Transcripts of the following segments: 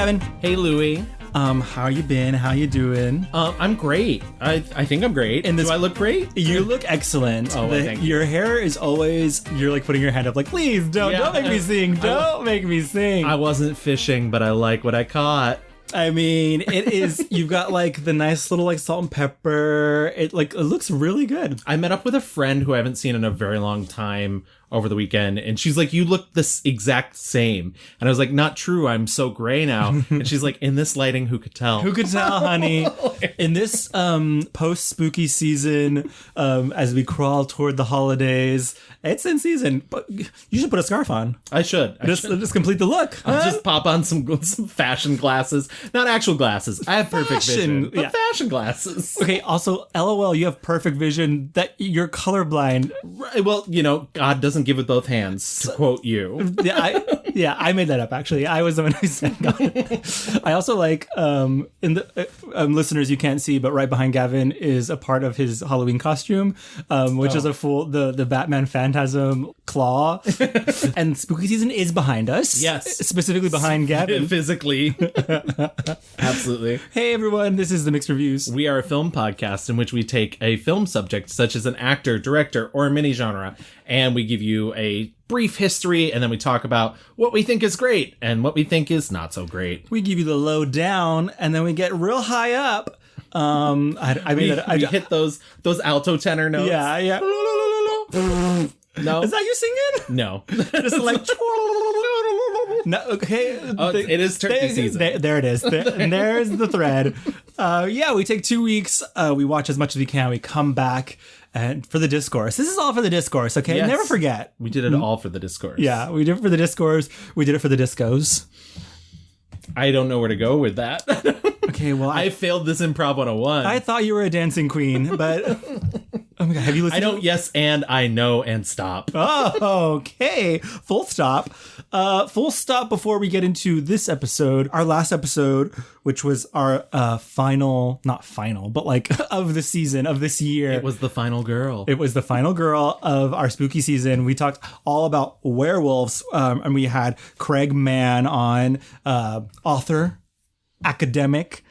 Gavin. Hey, Louie. How you been? How you doing? I'm great. I think I'm great. And do I look great? You look excellent. Oh, well, thank you. Your hair is always, you're like putting your hand up like, please don't make me sing. Don't make me sing. I wasn't fishing, but I like what I caught. I mean, it is, you've got like the nice little like salt and pepper. It looks really good. I met up with a friend who I haven't seen in a very long time over the weekend, and she's like, you look this exact same. And I was like, not true, I'm so gray now. And she's like, in this lighting, who could tell? Who could tell, honey? In this post-spooky season, as we crawl toward the holidays, it's in season, but you should put a scarf on. I should. Just complete the look. I'll just pop on some fashion glasses. Not actual glasses. I have perfect vision. But fashion glasses. Okay, also, LOL, you have perfect vision, that you're colorblind. Right, well, you know, God doesn't give with both hands, to quote you. I made that up, actually. I was the one who said God. I also like, in the listeners, you can't see, but right behind Gavin is a part of his Halloween costume, which is the Batman Phantasm claw. And spooky season is behind us. Yes. Specifically behind Gavin. Physically. Absolutely. Hey, everyone. This is The Mixed Reviews. We are a film podcast in which we take a film subject, such as an actor, director, or a mini-genre, and we give you a brief history, and then we talk about what we think is great and what we think is not so great. We give you the low down, and then we get real high up. I hit those alto tenor notes. Yeah. No. Is that you singing? No. Just like... No, okay. It is turkey season. There it is. There's the thread. We take 2 weeks. We watch as much as we can. We come back and for the discourse. This is all for the discourse, okay? Yes. Never forget. We did it all for the discourse. Yeah, we did it for the discourse. We did it for the discos. I don't know where to go with that. Okay, well, I failed this improv 101. I thought you were a dancing queen, but... Oh my God, have you listened? I don't yes and I know and stop. Oh, okay. Full stop. Full stop before we get into this episode. Our last episode, which was our not final, but like of the season of this year. It was the final girl. It was the final girl of our spooky season. We talked all about werewolves, and we had Craig Mann on, author, academic,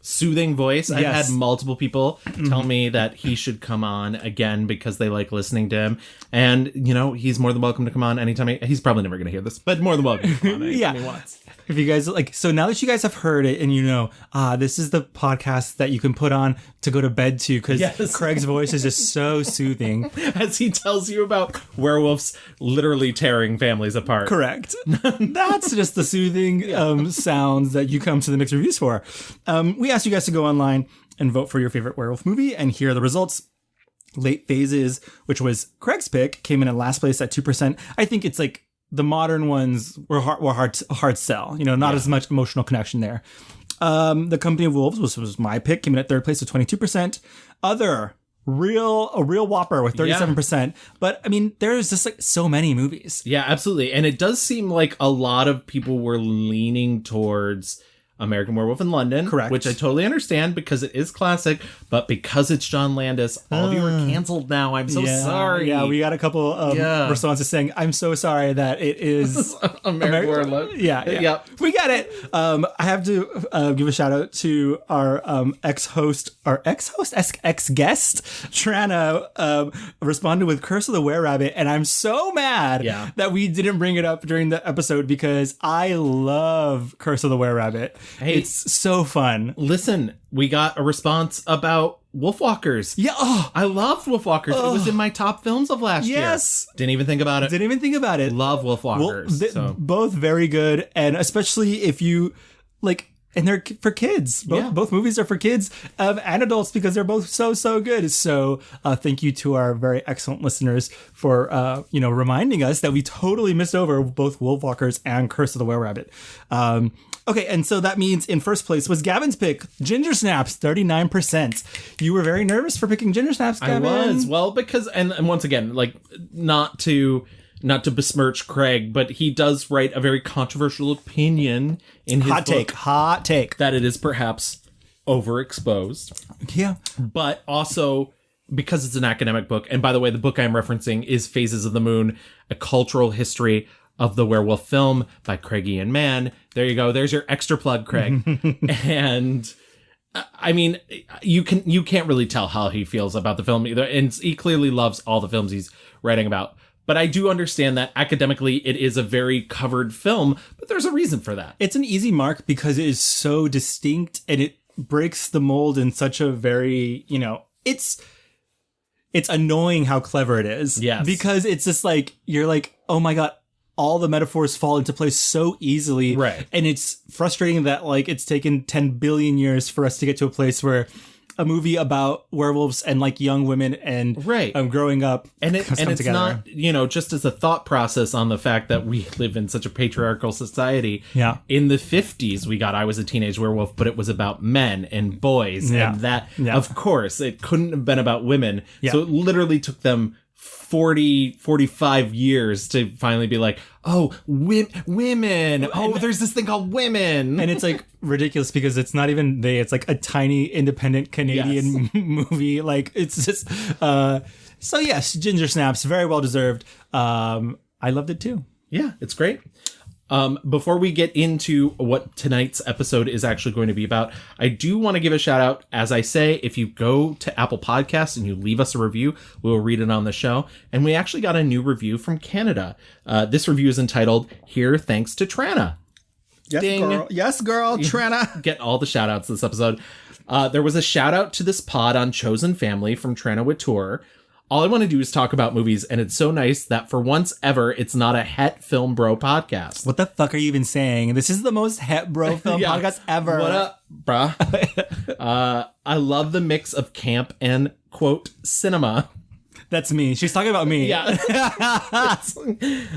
soothing voice. Yes. I've had multiple people tell me that he should come on again because they like listening to him. And, you know, he's more than welcome to come on anytime. He's probably never going to hear this, but more than welcome to come on anytime he wants. If you guys like, so now that you guys have heard it and you know, this is the podcast that you can put on to go to bed to because Craig's voice is just so soothing. As he tells you about werewolves literally tearing families apart. Correct. That's just the soothing sounds that you come to the Mixed Reviews for. We asked you guys to go online and vote for your favorite werewolf movie, and here are the results. Late Phases, which was Craig's pick, came in last place at 2%. I think it's like the modern ones were hard sell. You know, not as much emotional connection there. The Company of Wolves was my pick, came in at third place with 22%. Other, a real whopper with 37%. Yeah. But I mean, there's just like so many movies. Yeah, absolutely. And it does seem like a lot of people were leaning towards American Werewolf in London. Correct. Which I totally understand because it is classic, but because it's John Landis, all of you are canceled now. I'm so sorry. Yeah, we got a couple of responses saying, I'm so sorry that it is American Werewolf. Yeah. We get it. I have to give a shout out to our ex-guest, Trana, responded with Curse of the Were-Rabbit, and I'm so mad that we didn't bring it up during the episode because I love Curse of the Were-Rabbit. Hey, it's so fun. Listen, we got a response about Wolfwalkers. Yeah. Oh, I loved Wolfwalkers. It was in my top films of last year. Yes. Didn't even think about it. Love Wolfwalkers. Both very good. And especially if you like, and they're for kids. Both movies are for kids and adults because they're both so good. So thank you to our very excellent listeners for reminding us that we totally missed over both Wolfwalkers and Curse of the Were-Rabbit. Okay, and so that means in first place was Gavin's pick, Ginger Snaps, 39%. You were very nervous for picking Ginger Snaps, Gavin. I was. Well, because, and once again, like, not to besmirch Craig, but he does write a very controversial opinion in his book. Hot take. That it is perhaps overexposed. Yeah. But also because it's an academic book. And by the way, the book I'm referencing is Phases of the Moon, a cultural history of the werewolf film by Craig Ian Mann. There you go. There's your extra plug, Craig. And I mean, you can't really tell how he feels about the film either. And he clearly loves all the films he's writing about. But I do understand that academically it is a very covered film, but there's a reason for that. It's an easy mark because it is so distinct and it breaks the mold in such a very, it's annoying how clever it is. Yes. Because it's just like, you're like, oh my God, all the metaphors fall into place so easily. Right. And it's frustrating that like it's taken 10 billion years for us to get to a place where a movie about werewolves and like young women and growing up and it's together. Not just as a thought process on the fact that we live in such a patriarchal society. Yeah. In the 50s we got I Was a Teenage Werewolf, but it was about men and boys, and that of course it couldn't have been about women. So it literally took them 45 years to finally be like, oh, women. Oh, there's this thing called women. And it's like ridiculous because it's not even it's like a tiny independent Canadian movie. Like it's just, so yes, Ginger Snaps, very well deserved. I loved it too. Yeah, it's great. Before we get into what tonight's episode is actually going to be about, I do want to give a shout out. As I say, if you go to Apple Podcasts and you leave us a review, we'll read it on the show. And we actually got a new review from Canada. This review is entitled Here Thanks to Trana. Yes, Ding. girl. Yes, girl. Trana. Get all the shout outs this episode. There was a shout out to this pod on Chosen Family from Trana Wittour. All I want to do is talk about movies, and it's so nice that for once ever, it's not a Het Film Bro podcast. What the fuck are you even saying? This is the most Het Bro film podcast ever. What up, bruh? I love the mix of camp and, quote, cinema. That's me. She's talking about me. Yeah.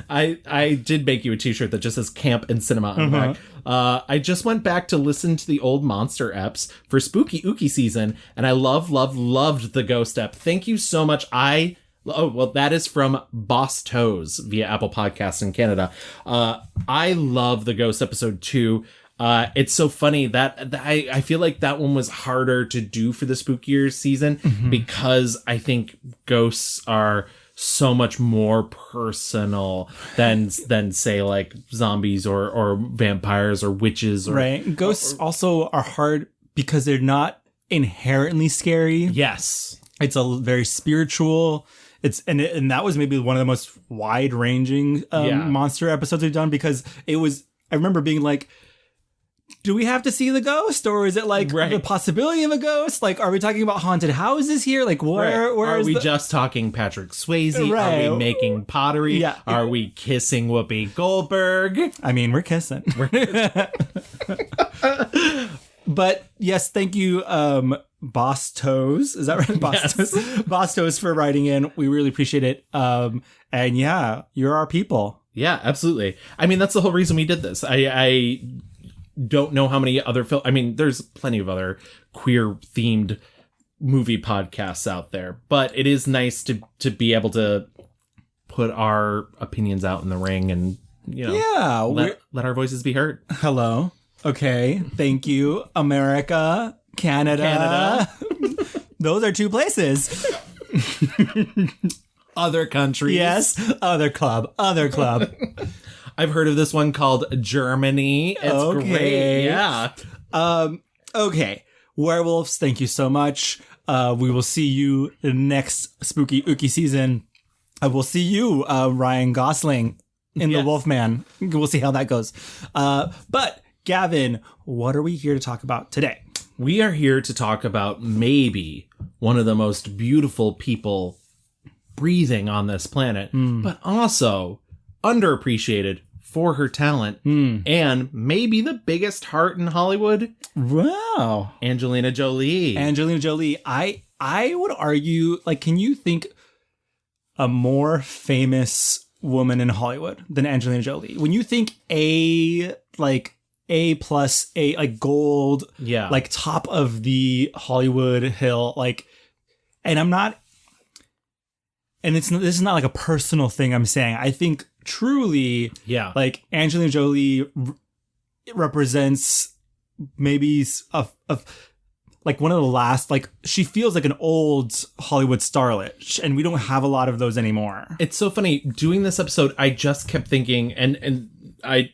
I did make you a t-shirt that just says camp and cinema on the back. I just went back to listen to the old Monster eps for Spooky Ookie season, and I loved the Ghost ep. Thank you so much. That is from Boss Toes via Apple Podcasts in Canada. I love the Ghost episode too. It's so funny that I feel like that one was harder to do for the spookier season because I think ghosts are so much more personal than say like zombies or vampires or witches. Right. Ghosts also are hard because they're not inherently scary. Yes. It's a very spiritual. And that was maybe one of the most wide ranging monster episodes we've done because I remember being like, do we have to see the ghost, or is it like the possibility of a ghost? Like, are we talking about haunted houses here? Like, where are we just talking Patrick Swayze? Right. Are we making pottery? Yeah. Are we kissing Whoopi Goldberg? I mean, we're kissing. But yes, thank you, Boss Toes. Is that right? Toes? Boss Toes for writing in. We really appreciate it. And yeah, you're our people. Yeah, absolutely. I mean, that's the whole reason we did this. I don't know how many other there's plenty of other queer themed movie podcasts out there, but it is nice to be able to put our opinions out in the ring and let our voices be heard. Hello. Okay. Thank you, America, Canada. Those are two places. Other countries. Yes. Other club. I've heard of this one called Germany. It's great. Yeah. Okay. Werewolves, thank you so much. We will see you next Spooky Ookie season. We'll see you, Ryan Gosling, in The Wolfman. We'll see how that goes. But, Gavin, what are we here to talk about today? We are here to talk about maybe one of the most beautiful people breathing on this planet, but also underappreciated for her talent and maybe the biggest heart in Hollywood. Wow. Angelina Jolie. I would argue, like, can you think a more famous woman in Hollywood than Angelina Jolie? When you think A+, like gold, like top of the Hollywood hill, like, and this is not like a personal thing I'm saying. I think truly, like Angelina Jolie represents maybe like one of the last, like she feels like an old Hollywood starlet, and we don't have a lot of those anymore. It's so funny doing this episode. I just kept thinking, and I,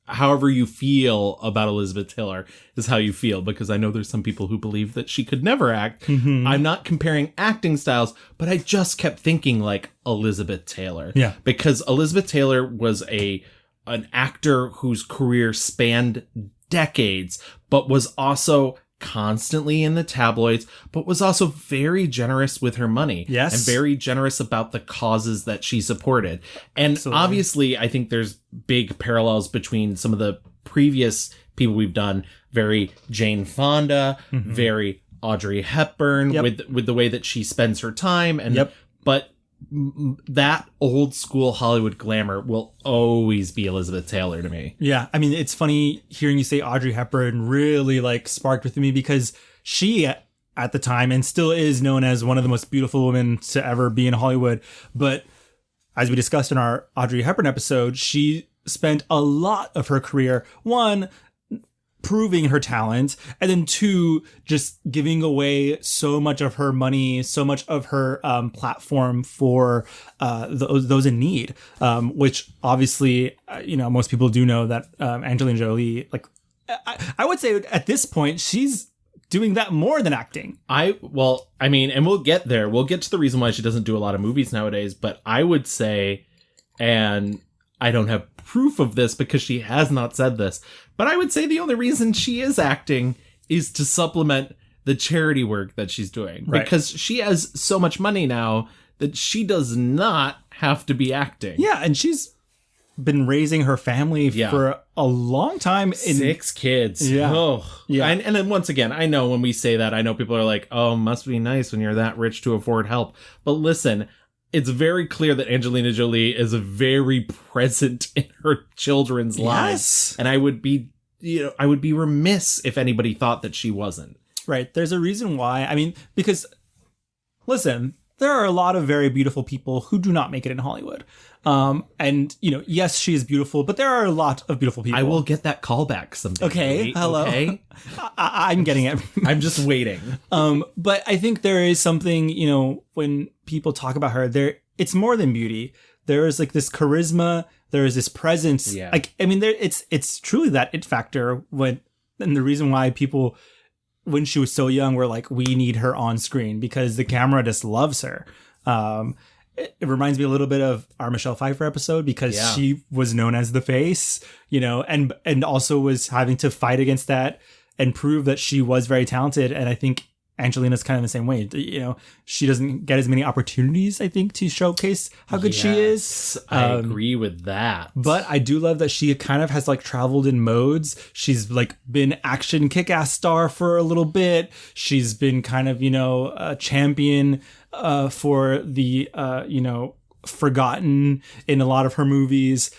however you feel about Elizabeth Taylor is how you feel, because I know there's some people who believe that she could never act. Mm-hmm. I'm not comparing acting styles, but I just kept thinking like Elizabeth Taylor. Yeah. Because Elizabeth Taylor was an actor whose career spanned decades, but was also constantly in the tabloids, but was also very generous with her money. Yes. And very generous about the causes that she supported. And Absolutely. obviously, I think there's big parallels between some of the previous people we've done. Very Jane Fonda, very Audrey Hepburn, with the way that she spends her time. And but that old school Hollywood glamour will always be Elizabeth Taylor to me. Yeah, I mean, it's funny hearing you say Audrey Hepburn really like sparked with me, because she at the time and still is known as one of the most beautiful women to ever be in Hollywood. But as we discussed in our Audrey Hepburn episode, she spent a lot of her career, one, proving her talent, and then two, just giving away so much of her money, so much of her platform for those in need, which obviously, most people do know that Angelina Jolie, like, I would say at this point, she's doing that more than acting. And we'll get there. We'll get to the reason why she doesn't do a lot of movies nowadays, but I would say, and I don't have proof of this because she has not said this, but I would say the only reason she is acting is to supplement the charity work that she's doing. Right. Because she has so much money now that she does not have to be acting. Yeah, and she's been raising her family for a long time. 6 kids. Yeah. Oh. Yeah. And then once again, I know when we say that, I know people are like, oh, must be nice when you're that rich to afford help. But listen, it's very clear that Angelina Jolie is very present in her children's lives. And I would be remiss if anybody thought that she wasn't. Right. There's a reason why. I mean, because, listen, there are a lot of very beautiful people who do not make it in Hollywood. And, yes, she is beautiful, but there are a lot of beautiful people. I will get that callback someday. Okay. Hello. Okay. I'm getting it. I'm just waiting. But I think there is something, when people talk about her, it's more than beauty. There is like this charisma. There is this presence. Yeah. Like, I mean, it's truly that it factor and the reason why people, when she was so young, were like, we need her on screen because the camera just loves her. It reminds me a little bit of our Michelle Pfeiffer episode, because she was known as the face, and also was having to fight against that and prove that she was very talented. And I think Angelina's kind of the same way. She doesn't get as many opportunities, I think, to showcase how good she is. I agree with that. But I do love that she kind of has like traveled in modes. She's like been action kick-ass star for a little bit. She's been kind of, a champion for the, forgotten in a lot of her movies.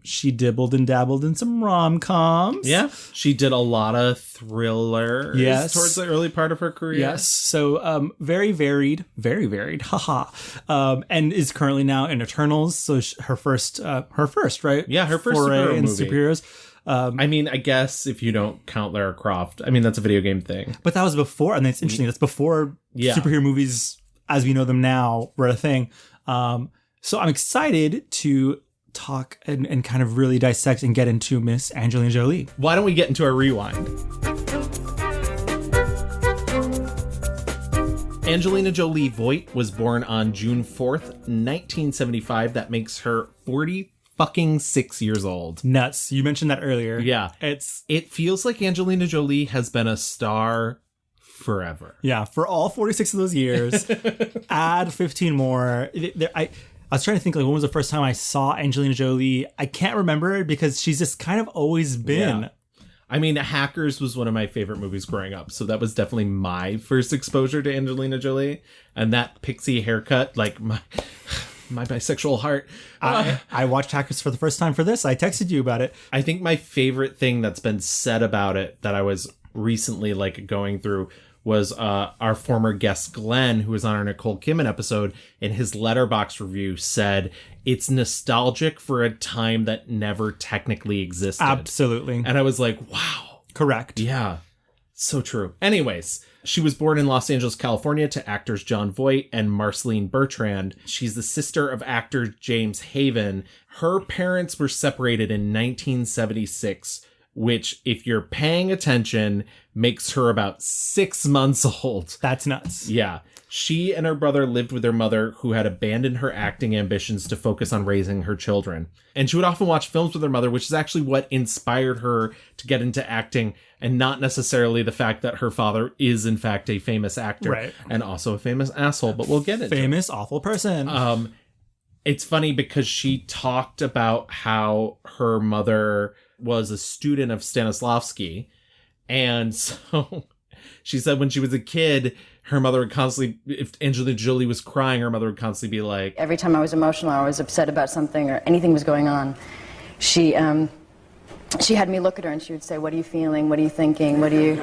She dibbled and dabbled in some rom-coms. Yeah. She did a lot of thrillers towards the early part of her career. Yes. So, very varied. Haha. And is currently now in Eternals. So her first, right? Yeah. Her first foray in movie. superheroes. I guess if you don't count Lara Croft, that's a video game thing. But that was before, and it's interesting. That's before superhero movies as we know them now were a thing. So I'm excited to talk and kind of really dissect and get into Miss Angelina Jolie. Why don't we get into our rewind? Angelina Jolie Voight was born on June 4th, 1975. That makes her 46 years old. Nuts. You mentioned that earlier. Yeah. It feels like Angelina Jolie has been a star forever. Yeah, for all 46 of those years. Add 15 more. I was trying to think, like, when was the first time I saw Angelina Jolie? I can't remember, because she's just kind of always been. Yeah. Hackers was one of my favorite movies growing up, so that was definitely my first exposure to Angelina Jolie. And that pixie haircut, like my bisexual heart. I watched Hackers for the first time for this. I texted you about it. I think my favorite thing that's been said about it that I was recently going through was our former guest Glenn, who was on our Nicole Kidman episode, in his Letterboxd review said it's nostalgic for a time that never technically existed. Absolutely. And I was like, wow. Correct. Yeah. So true. Anyways, she was born in Los Angeles, California to actors Jon Voight and Marceline Bertrand. She's the sister of actor James Haven. Her parents were separated in 1976, which, if you're paying attention, makes her about 6 months old. That's nuts. Yeah. She and her brother lived with their mother, who had abandoned her acting ambitions to focus on raising her children. And she would often watch films with her mother, which is actually what inspired her to get into acting, and not necessarily the fact that her father is, in fact, a famous actor. Right. And also a famous asshole, but we'll get into famous, awful person. It's funny because she talked about how her mother was a student of Stanislavski. And so she said when she was a kid, her mother would constantly, if Angelina Jolie was crying, her mother would constantly be like... Every time I was emotional or I was upset about something or anything was going on, she had me look at her and she would say, "What are you feeling? What are you thinking? What are you..."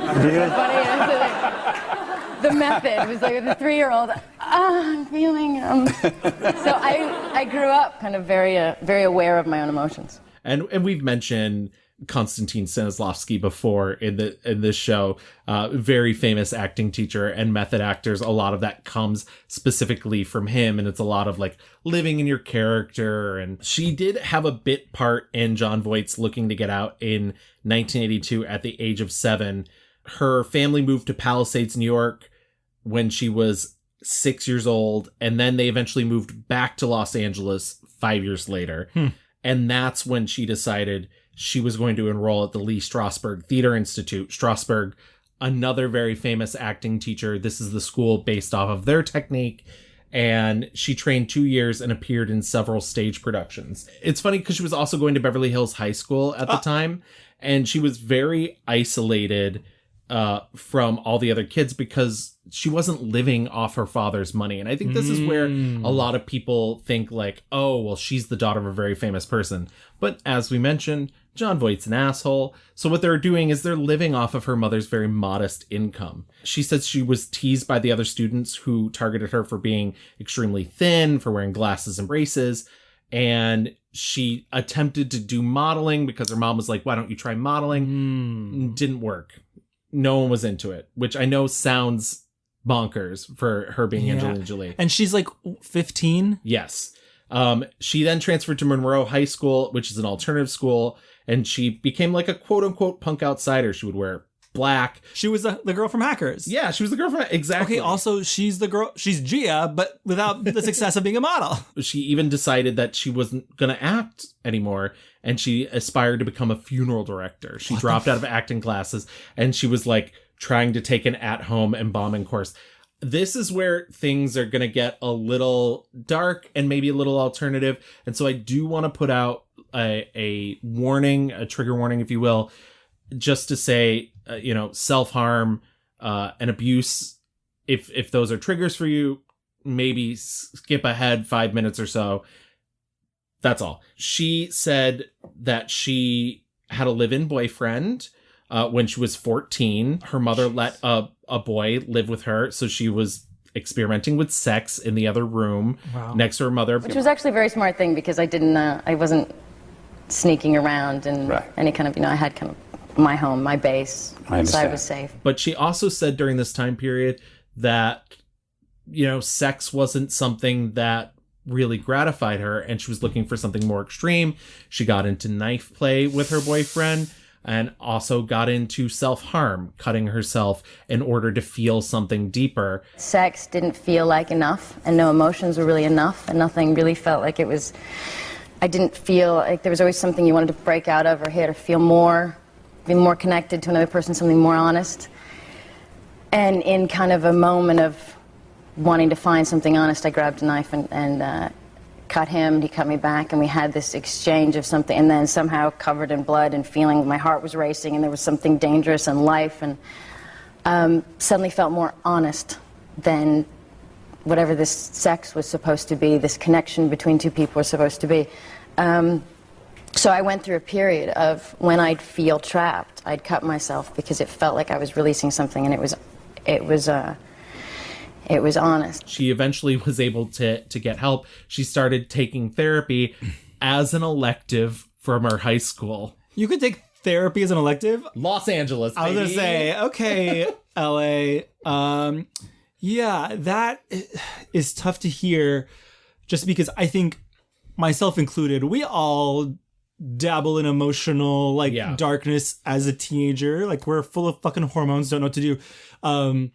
The method was like the 3-year-old, I'm feeling... So I grew up kind of very aware of my own emotions. And we've mentioned Konstantin Stanislavski before in this show, very famous acting teacher and method actors. A lot of that comes specifically from him, and it's a lot of like living in your character. And she did have a bit part in Jon Voight's Looking to Get Out in 1982 at the age of 7. Her family moved to Palisades, New York when she was 6 years old, and then they eventually moved back to Los Angeles 5 years later. And that's when she decided she was going to enroll at the Lee Strasberg Theater Institute. Strasberg, another very famous acting teacher. This is the school based off of their technique. And she trained 2 years and appeared in several stage productions. It's funny because she was also going to Beverly Hills High School at the time. And she was very isolated from all the other kids because she wasn't living off her father's money. And I think this is where a lot of people think like, oh, well, she's the daughter of a very famous person. But as we mentioned, Jon Voight's an asshole. So what they're doing is they're living off of her mother's very modest income. She says she was teased by the other students who targeted her for being extremely thin, for wearing glasses and braces. And she attempted to do modeling because her mom was like, why don't you try modeling? Didn't work. No one was into it, which I know sounds bonkers for her being Angelina Jolie. And she's like 15? Yes. She then transferred to Monroe High School, which is an alternative school, and she became like a quote-unquote punk outsider. She would wear black. She was the girl from Hackers. Yeah, she was the girl from... Exactly. Okay, also, she's the girl... She's Gia, but without the success of being a model. She even decided that she wasn't going to act anymore, and she aspired to become a funeral director. She dropped out of acting classes, and she was like trying to take an at-home embalming course. This is where things are going to get a little dark and maybe a little alternative. And so I do want to put out a warning, a trigger warning, if you will, just to say, self-harm and abuse. If those are triggers for you, maybe skip ahead 5 minutes or so. That's all. She said that she had a live-in boyfriend when she was 14. Her mother let a boy live with her, so she was experimenting with sex in the other room next to her mother. Which was actually a very smart thing because I wasn't sneaking around and any kind of, I had kind of my home, my base, so I was safe. But she also said during this time period that, sex wasn't something that really gratified her, and she was looking for something more extreme. She got into knife play with her boyfriend and also got into self-harm, cutting herself in order to feel something deeper. Sex didn't feel like enough, and no emotions were really enough, and nothing really felt like it was... I didn't feel like there was always something you wanted to break out of or hit or feel more, be more connected to another person, something more honest. And in kind of a moment of wanting to find something honest, I grabbed a knife and cut him, and he cut me back, and we had this exchange of something, and then somehow covered in blood and feeling my heart was racing, and there was something dangerous in life, and suddenly felt more honest than whatever this sex was supposed to be, this connection between two people was supposed to be. So I went through a period of when I'd feel trapped, I'd cut myself because it felt like I was releasing something, and it was honest. She eventually was able to get help. She started taking therapy as an elective from her high school. You could take therapy is an elective. Los Angeles, baby. I was gonna say, okay, LA. Yeah, that is tough to hear, just because I think, myself included, we all dabble in emotional darkness as a teenager. Like, we're full of fucking hormones, don't know what to do.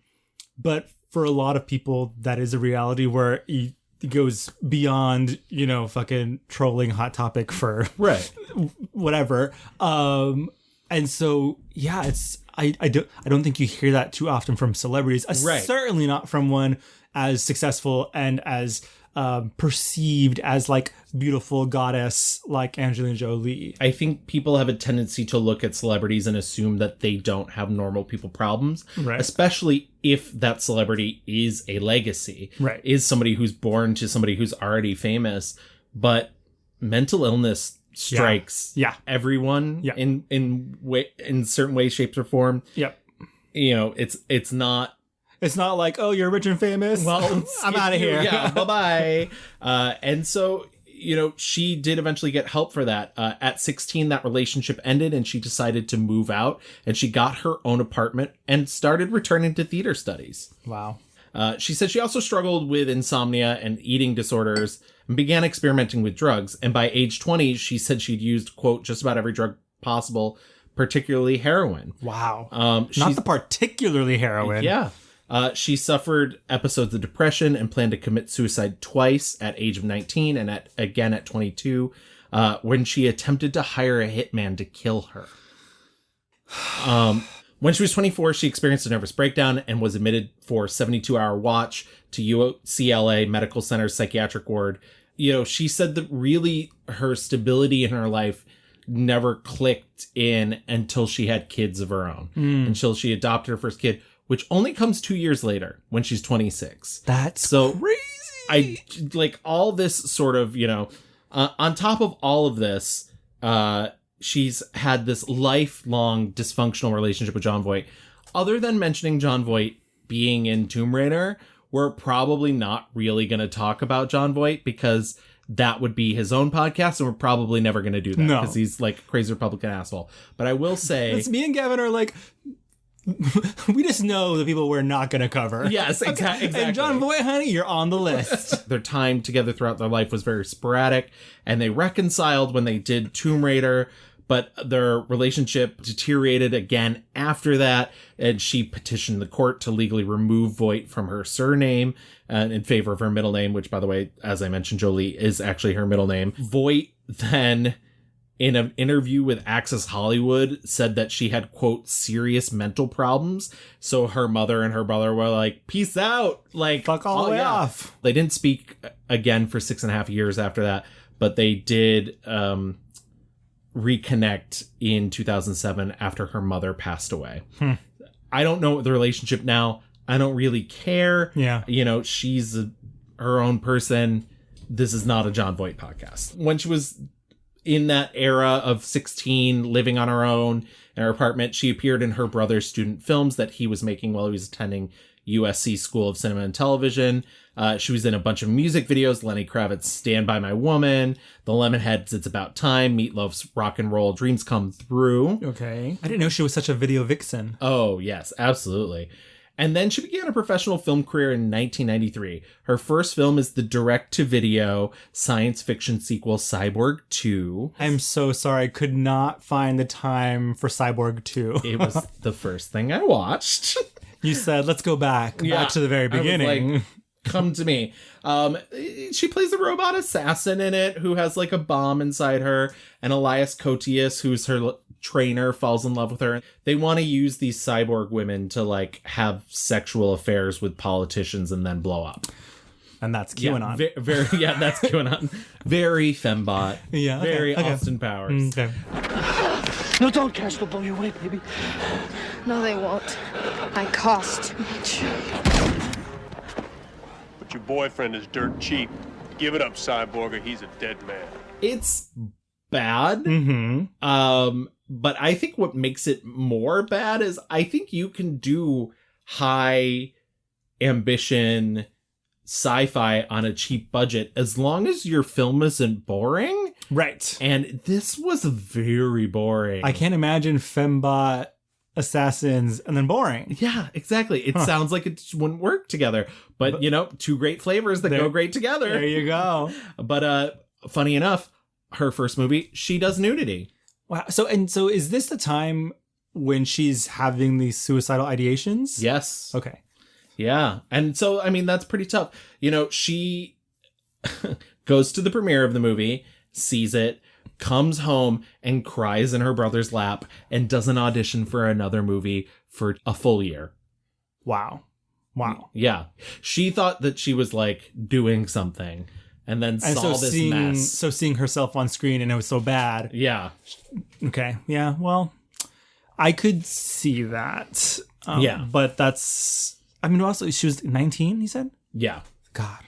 But for a lot of people, that is a reality where it goes beyond, fucking trolling Hot Topic for whatever. And so, yeah, I don't think you hear that too often from celebrities. Certainly not from one as successful and as perceived as like beautiful goddess like Angelina Jolie. I think people have a tendency to look at celebrities and assume that they don't have normal people problems, especially if that celebrity is a legacy, is somebody who's born to somebody who's already famous. But mental illness strikes everyone in certain ways, shapes, or form. It's not. It's not like, oh, you're rich and famous. Well, I'm out of here. Yeah, bye-bye. And so, she did eventually get help for that. At 16, that relationship ended and she decided to move out. And she got her own apartment and started returning to theater studies. Wow. She said she also struggled with insomnia and eating disorders and began experimenting with drugs. And by age 20, she said she'd used, quote, just about every drug possible, particularly heroin. Wow. Not the particularly heroin. Yeah. She suffered episodes of depression and planned to commit suicide twice at age of 19 and again at 22, when she attempted to hire a hitman to kill her. When she was 24, she experienced a nervous breakdown and was admitted for 72-hour watch to UCLA Medical Center's psychiatric ward. She said that really her stability in her life never clicked in until she had kids of her own, until she adopted her first kid, which only comes 2 years later when she's 26. That's so crazy. I like all this sort of, on top of all of this, she's had this lifelong dysfunctional relationship with Jon Voight. Other than mentioning Jon Voight being in Tomb Raider, we're probably not really going to talk about Jon Voight because that would be his own podcast, and we're probably never going to do that because he's like a crazy Republican asshole. But I will say, it's me and Gavin are like, we just know the people we're not going to cover. Yes, exactly. And Jon Voight, honey, you're on the list. Their time together throughout their life was very sporadic, and they reconciled when they did Tomb Raider, but their relationship deteriorated again after that, and she petitioned the court to legally remove Voight from her surname in favor of her middle name, which, by the way, as I mentioned, Jolie is actually her middle name. Voight then, in an interview with Access Hollywood, said that she had, quote, serious mental problems. So her mother and her brother were like, peace out. Like, fuck all the way off. They didn't speak again for 6.5 years after that, but they did reconnect in 2007 after her mother passed away. I don't know the relationship now. I don't really care. Yeah. She's her own person. This is not a Jon Voight podcast. When she was in that era of 16, living on her own in her apartment, she appeared in her brother's student films that he was making while he was attending USC School of Cinema and Television. She was in a bunch of music videos: Lenny Kravitz's Stand By My Woman, The Lemonheads' It's About Time, Meatloaf's Rock and Roll Dreams Come Through. Okay. I didn't know she was such a video vixen. Oh, yes, absolutely. And then she began a professional film career in 1993. Her first film is the direct-to-video science fiction sequel Cyborg 2. I'm so sorry. I could not find the time for Cyborg 2. It was the first thing I watched. You said, let's go back to the very beginning. Like, come to me. She plays a robot assassin in it who has like a bomb inside her, and Elias Koteas, who's her trainer, falls in love with her. They want to use these cyborg women to like have sexual affairs with politicians and then blow up. And that's QAnon. That's QAnon. Very fembot. Yeah. Very Austin Powers. Okay. No, don't cast will blow you away, baby. No, they won't. I cost too much. But your boyfriend is dirt cheap. Give it up, Cyborg, or he's a dead man. It's bad. But I think what makes it more bad is I think you can do high ambition sci-fi on a cheap budget as long as your film isn't boring. Right. And this was very boring. I can't imagine fembot assassins and then boring. Yeah, exactly. It sounds like it wouldn't work together. But, two great flavors that go great together. There you go. But funny enough, her first movie, she does nudity. Wow. So is this the time when she's having these suicidal ideations? Yes. Okay. Yeah. And so, I mean, that's pretty tough. She goes to the premiere of the movie, sees it, comes home and cries in her brother's lap and does an audition for another movie for a full year. Wow. Yeah. She thought that she was like doing something and then saw this mess. So seeing herself on screen and it was so bad. Yeah. Okay. Yeah. Well, I could see that. Yeah. But also she was 19, you said? Yeah. God.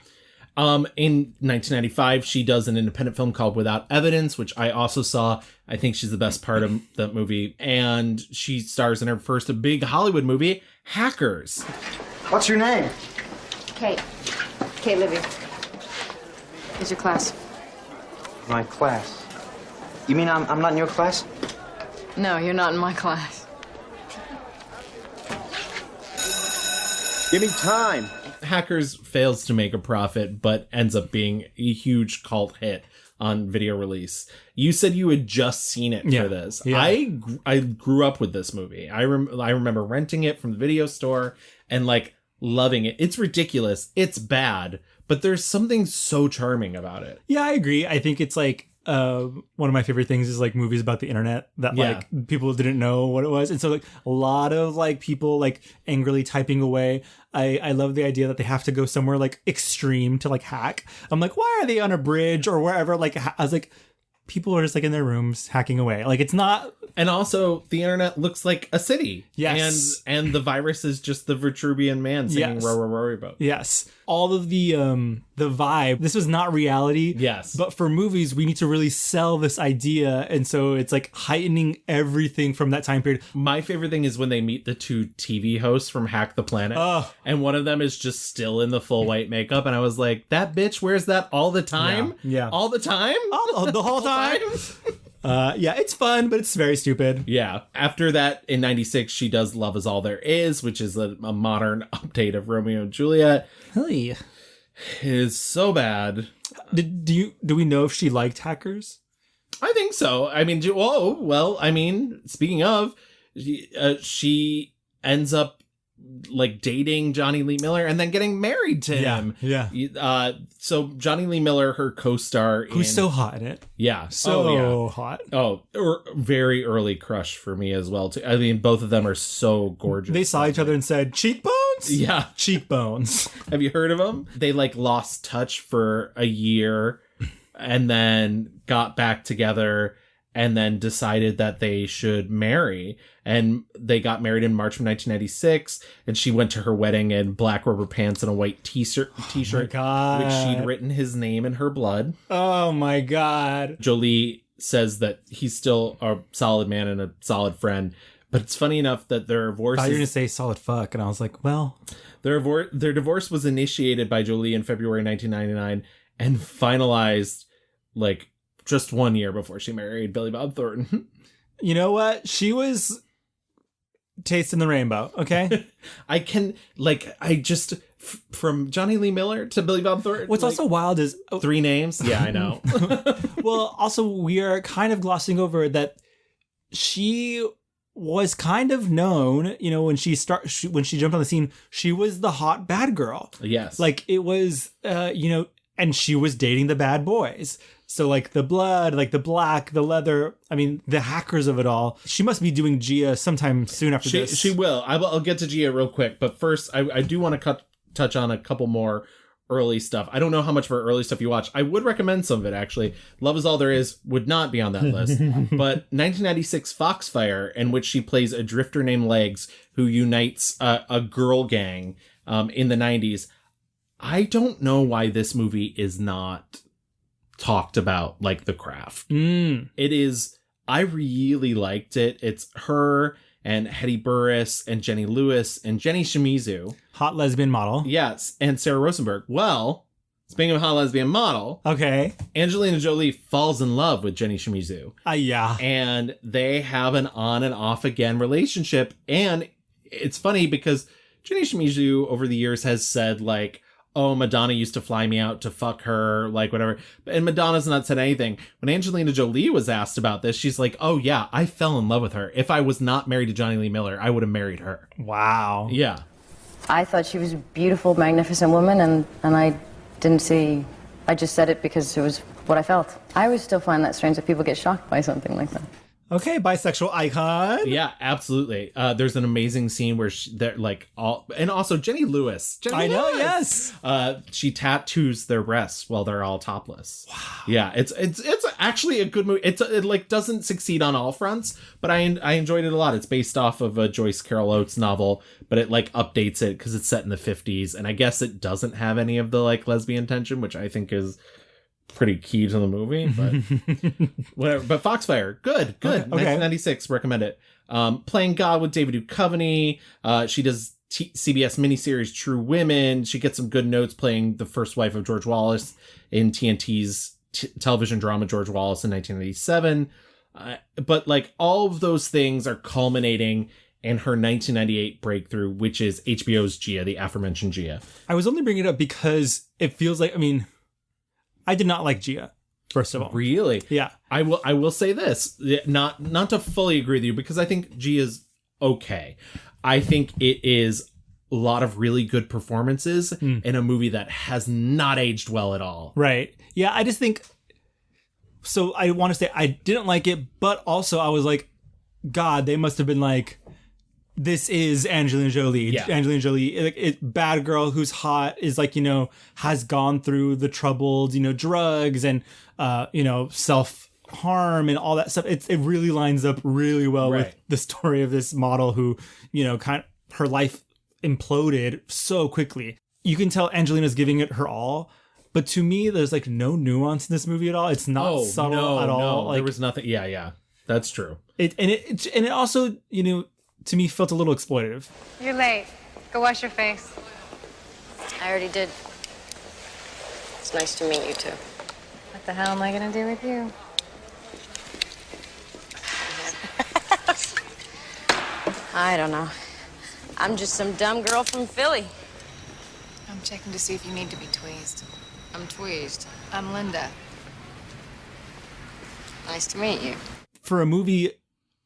In 1995, she does an independent film called Without Evidence, which I also saw. I think she's the best part of that movie. And she stars in her first big Hollywood movie, Hackers. What's your name? Kate. Kate Libby. Is your class? My class. You mean I'm not in your class? No, you're not in my class. Give me time. Hackers fails to make a profit, but ends up being a huge cult hit on video release. You said you had just seen it for this. Yeah. I grew up with this movie. I remember renting it from the video store and like loving it. It's ridiculous. It's bad, but there's something so charming about it. Yeah, I agree. I think it's like one of my favorite things is like movies about the internet that like people didn't know what it was, and so like a lot of like people like angrily typing away. I love the idea that they have to go somewhere like extreme to like hack. I'm like, why are they on a bridge or wherever? Like I was like, people are just like in their rooms hacking away. Like it's not. And also the internet looks like a city. Yes. And the virus is just the Vitruvian man singing Row Row Row Boat. Yes. All of the vibe. This was not reality. Yes. But for movies, we need to really sell this idea. And so it's like heightening everything from that time period. My favorite thing is when they meet the two TV hosts from Hack the Planet. Oh. And one of them is just still in the full white makeup. And I was like, that bitch wears that all the time? Yeah. All the time? The whole time? Yeah, it's fun, but it's very stupid. Yeah. After that, in 96, she does Love Is All There Is, which is a modern update of Romeo and Juliet. Hey. It is so bad. Do we know if she liked Hackers? I think so. I mean, speaking of, she ends up like dating Johnny Lee Miller and then getting married to him. Yeah. So Johnny Lee Miller, her co-star, who's so hot in it. Yeah. So hot. Oh, very early crush for me as well too. I mean, both of them are so gorgeous. They saw each other and said, cheekbones? Yeah. Cheekbones. Have you heard of them? They like lost touch for a year and then got back together and then decided that they should marry. And they got married in March of 1996. And she went to her wedding in black rubber pants and a white t-shirt, Oh my God. which she'd written his name in her blood. Oh my God. Jolie says that he's still a solid man and a solid friend. But it's funny enough that their divorce. I thought you were going to say solid fuck. And I was like, well. Their divorce was initiated by Jolie in February 1999 and finalized like just 1 year before she married Billy Bob Thornton. You know what? She was tasting the rainbow, okay? From Johnny Lee Miller to Billy Bob Thornton. What's also wild is... 3 names? Yeah, I know. Well, also, we are kind of glossing over that she was kind of known, you know, when she jumped on the scene, she was the hot bad girl. Yes. Like, it was, and she was dating the bad boys. So like the blood, like the black, the leather, I mean, the hackers of it all. She must be doing Gia sometime soon after this. She will. I'll get to Gia real quick. But first, I do want to touch on a couple more early stuff. I don't know how much of her early stuff you watch. I would recommend some of it, actually. Love Is All There Is would not be on that list. But 1996 Foxfire, in which she plays a drifter named Legs, who unites a girl gang in the 90s. I don't know why this movie is not talked about like The Craft. It is. I really liked it. It's her and Hetty Burris and Jenny Lewis and Jenny Shimizu. Hot lesbian model. Yes. And Sarah Rosenberg. Well, Speaking of hot lesbian model, Okay. Angelina Jolie falls in love with Jenny Shimizu. Yeah. And they have an on and off again relationship. And it's funny because Jenny Shimizu over the years has said, like, oh, Madonna used to fly me out to fuck her, like, whatever. And Madonna's not said anything. When Angelina Jolie was asked about this, she's like, oh, yeah, I fell in love with her. If I was not married to Johnny Lee Miller, I would have married her. Wow. Yeah. I thought she was a beautiful, magnificent woman, and I didn't see... I just said it because it was what I felt. I always still find that strange that people get shocked by something like that. Okay, bisexual icon. Yeah, absolutely. There's an amazing scene where they're like all, and also Jenny Lewis. I know, yes. She tattoos their breasts while they're all topless. Wow. Yeah, it's actually a good movie. It like doesn't succeed on all fronts, but I enjoyed it a lot. It's based off of a Joyce Carol Oates novel, but it like updates it because it's set in the 50s, and I guess it doesn't have any of the like lesbian tension, which I think is pretty key to the movie, but whatever. But Foxfire, good. Okay. 1996, recommend it. Playing God with David Duchovny. She does CBS miniseries True Women. She gets some good notes playing the first wife of George Wallace in TNT's television drama George Wallace in 1997. But like all of those things are culminating in her 1998 breakthrough, which is HBO's Gia, the aforementioned Gia. I was only bringing it up because it feels like, I mean, I did not like Gia, first of all. Really? Yeah. I will say this, not to fully agree with you, because I think Gia's okay. I think it is a lot of really good performances in a movie that has not aged well at all. Right. Yeah, I just think... So I want to say I didn't like it, but also I was like, God, they must have been like... This is Angelina Jolie. Yeah. Angelina Jolie, bad girl who's hot, is like, you know, has gone through the troubled, you know, drugs and, you know, self-harm and all that stuff. It really lines up really well with the story of this model who, you know, her life imploded so quickly. You can tell Angelina's giving it her all, but to me, there's like no nuance in this movie at all. It's not subtle at all. No, like, there was nothing. Yeah, that's true. It also, you know, to me felt a little exploitative. You're late. Go wash your face. I already did. It's nice to meet you, too. What the hell am I gonna do with you? I don't know. I'm just some dumb girl from Philly. I'm checking to see if you need to be tweezed. I'm tweezed. I'm Linda. Nice to meet you. For a movie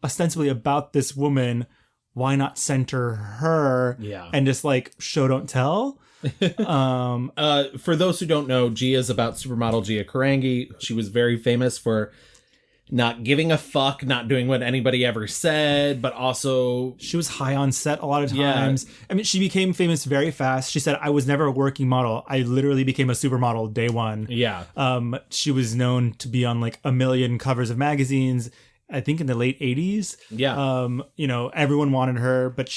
ostensibly about this woman, why not center her and just like show don't tell? For those who don't know, Gia is about supermodel Gia Karangi. She was very famous for not giving a fuck, not doing what anybody ever said, but also she was high on set a lot of times. Yeah. I mean, she became famous very fast. She said, I was never a working model. I literally became a supermodel day one. Yeah. She was known to be on like a million covers of magazines, I think in the late 80s. Yeah. You know, everyone wanted her, but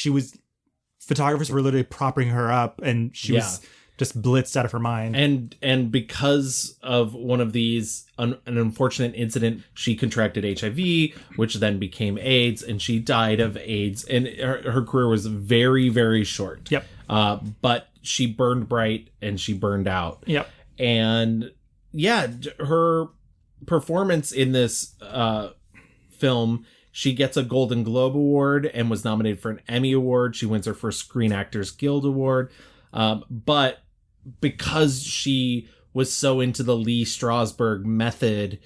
photographers were literally propping her up and she was just blitzed out of her mind. And because of one of these, an unfortunate incident, she contracted HIV, which then became AIDS, and she died of AIDS. And her career was very, very short. Yep. But she burned bright and she burned out. Yep. And yeah, her performance in this film, she gets a Golden Globe Award and was nominated for an Emmy Award. She wins her first Screen Actors Guild Award. But because she was so into the Lee Strasberg method,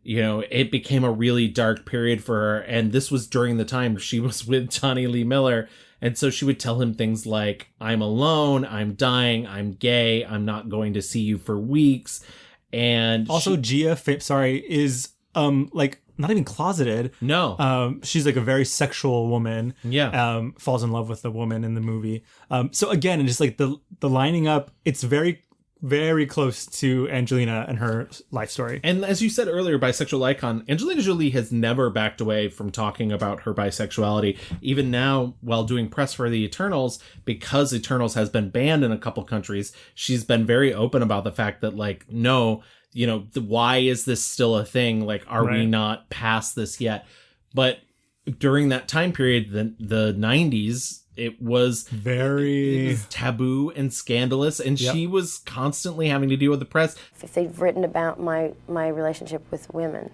you know, it became a really dark period for her. And this was during the time she was with Johnny Lee Miller. And so she would tell him things like, I'm alone, I'm dying, I'm gay, I'm not going to see you for weeks. And also Gia, is like not even closeted. No. She's like a very sexual woman. Yeah. Falls in love with the woman in the movie. So again, and just like the lining up, it's very, very close to Angelina and her life story. And as you said earlier, bisexual icon, Angelina Jolie has never backed away from talking about her bisexuality. Even now, while doing press for the Eternals, because Eternals has been banned in a couple countries, she's been very open about the fact that, like, no, you know, why is this still a thing? Like, are we not past this yet? But during that time period, the 90s, it was Very taboo and scandalous, and she was constantly having to deal with the press. If they've written about my relationship with women,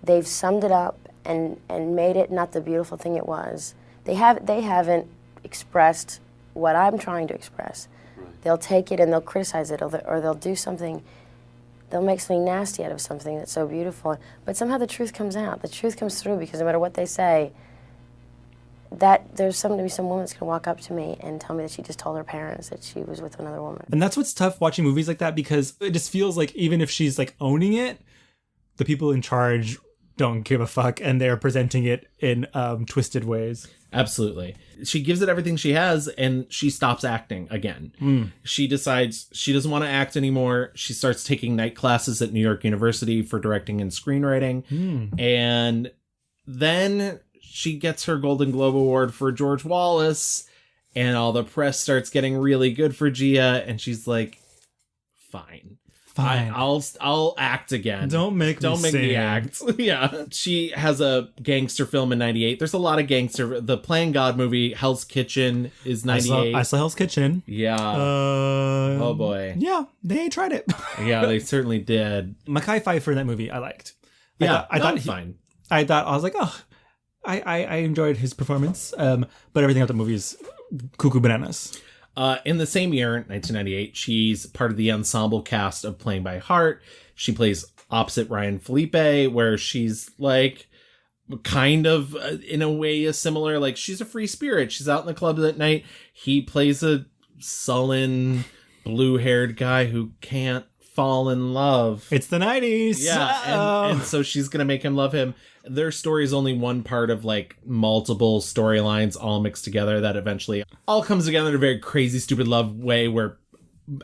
they've summed it up and made it not the beautiful thing it was. They haven't expressed what I'm trying to express. Right. They'll take it and they'll criticize it, or they'll do something. They'll make something nasty out of something that's so beautiful. But somehow the truth comes out. The truth comes through, because no matter what they say, that there's some woman that's gonna walk up to me and tell me that she just told her parents that she was with another woman. And that's what's tough watching movies like that, because it just feels like even if she's like owning it, the people in charge don't give a fuck, and they're presenting it in twisted ways. Absolutely. She gives it everything she has, and she stops acting again. She decides she doesn't want to act anymore. She starts taking night classes at New York University for directing and screenwriting. And then she gets her Golden Globe Award for George Wallace, and all the press starts getting really good for Gia, and she's like, fine. I'll act again. Don't make me act. Yeah. She has a gangster film in 98. There's a lot of gangster. The Playing God movie, Hell's Kitchen, is 98. I saw Hell's Kitchen. Yeah. Oh boy. Yeah, they tried it. Yeah, they certainly did. Mekhi Phifer in that movie, I liked. I thought fine. I was like, oh, I enjoyed his performance. But everything about the movie is cuckoo bananas. In the same year, 1998, she's part of the ensemble cast of Playing by Heart. She plays opposite Ryan Felipe, where she's like kind of in a way is similar. Like, she's a free spirit. She's out in the clubs at night. He plays a sullen, blue-haired guy who can't fall in love. It's the 90s. Yeah, and so she's gonna make him love him. Their story is only one part of like multiple storylines all mixed together that eventually all comes together in a very crazy, stupid love way where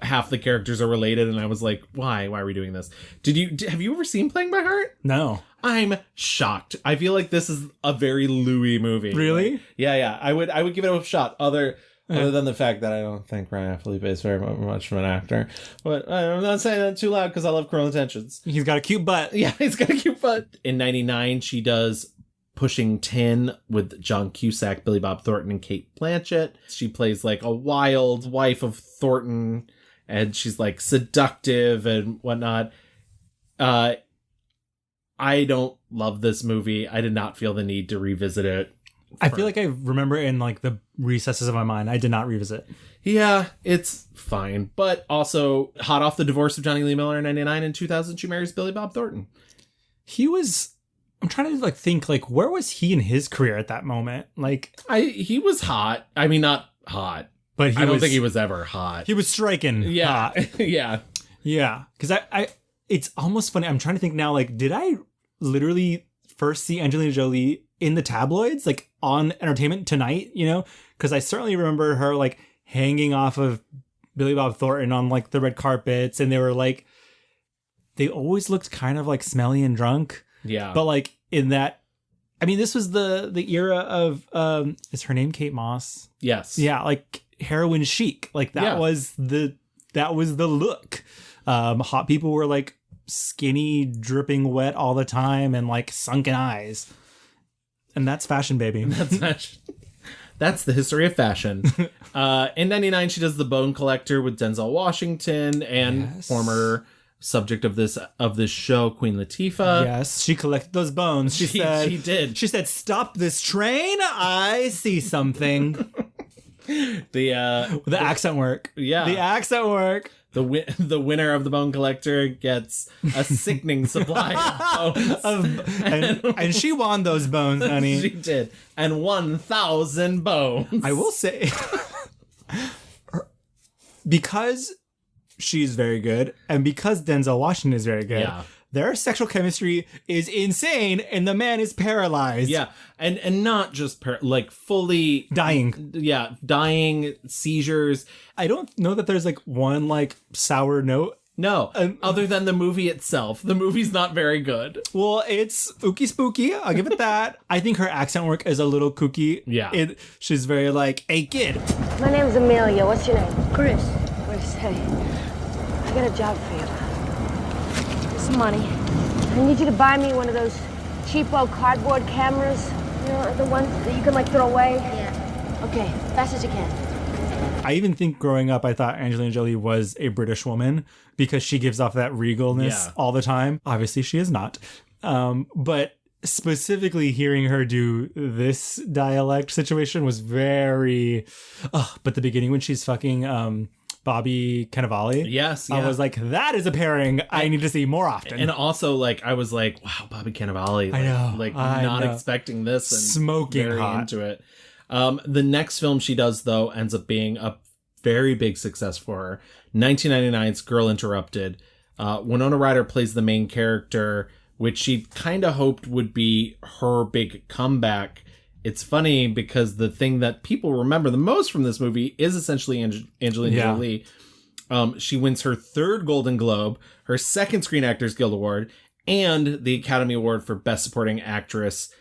half the characters are related. And I was like, why are we doing this? Have you ever seen Playing by Heart? No. I'm shocked. I feel like this is a very Louis movie. Really? Yeah. I would give it a shot. Other than the fact that I don't think Ryan Felipe is very much of an actor. But I'm not saying that too loud because I love Cruel Intentions. He's got a cute butt. Yeah, he's got a cute butt. In 99, she does Pushing Tin with John Cusack, Billy Bob Thornton, and Cate Blanchett. She plays like a wild wife of Thornton, and she's like seductive and whatnot. I don't love this movie. I did not feel the need to revisit it. I feel like I remember in like the recesses of my mind. I did not revisit. Yeah, it's fine. But also, hot off the divorce of Johnny Lee Miller in 99, and 2000, she marries Billy Bob Thornton. I'm trying to like think, like, where was he in his career at that moment? Like, he was hot. I mean, not hot. But I don't think he was ever hot. He was striking hot. Yeah. Yeah. Because it's almost funny. I'm trying to think now, like, did I literally first see Angelina Jolie in the tabloids, like on Entertainment Tonight, you know? Because I certainly remember her like hanging off of Billy Bob Thornton on like the red carpets, and they were like, they always looked kind of like smelly and drunk. Yeah. But like in that, I mean, this was the era of, is her name Kate Moss? Yes. Yeah, like heroin chic. Like that was the look. Hot people were like skinny, dripping wet all the time, and like sunken eyes. And that's fashion, baby. That's fashion. That's the history of fashion. In 99, she does The Bone Collector with Denzel Washington and former subject of this show, Queen Latifah. Yes, she collected those bones. She said, she did. She said, "Stop this train! I see something." The accent work. Yeah, the accent work. The winner of The Bone Collector gets a sickening supply of bones. And she won those bones, honey. She did. And 1,000 bones. I will say, because she's very good, and because Denzel Washington is very good, their sexual chemistry is insane, and the man is paralyzed. Yeah, and not just like fully dying. Yeah, dying, seizures. I don't know that there's like one like sour note. No, other than the movie itself. The movie's not very good. Well, it's ooky spooky. I'll give it that. I think her accent work is a little kooky. Yeah. She's very like, "Hey, kid." My name's Amelia. What's your name? Chris. Chris, hey. I got a job for you. Some money. I need you to buy me one of those cheapo cardboard cameras. You know, the ones that you can like throw away. Yeah. Okay, fast as you can. I even think growing up, I thought Angelina Jolie was a British woman because she gives off that regalness all the time. Obviously, she is not. But specifically hearing her do this dialect situation was very... but the beginning when she's fucking Bobby Cannavale. Yes, I was like, that is a pairing I need to see more often. And also, like, I was like, wow, Bobby Cannavale. Like, I know. Not expecting this. And Smoking very hot. into it. The next film she does, though, ends up being a very big success for her. 1999's Girl Interrupted. Winona Ryder plays the main character, which she kind of hoped would be her big comeback. It's funny because the thing that people remember the most from this movie is essentially Angelina Jolie. She wins her 3rd Golden Globe, her 2nd Screen Actors Guild Award, and the Academy Award for Best Supporting Actress.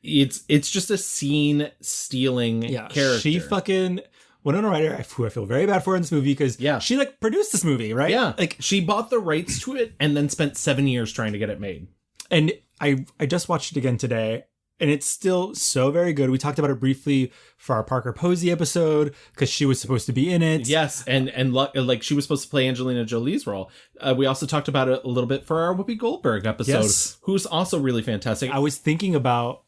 It's just a scene-stealing character. She fucking... Winona Ryder, who I feel very bad for in this movie because she like produced this movie, right? Yeah. Like she bought the rights to it and then spent 7 years trying to get it made. And I just watched it again today. And it's still so very good. We talked about it briefly for our Parker Posey episode because she was supposed to be in it. Yes, and like she was supposed to play Angelina Jolie's role. We also talked about it a little bit for our Whoopi Goldberg episode, who's also really fantastic. I was thinking about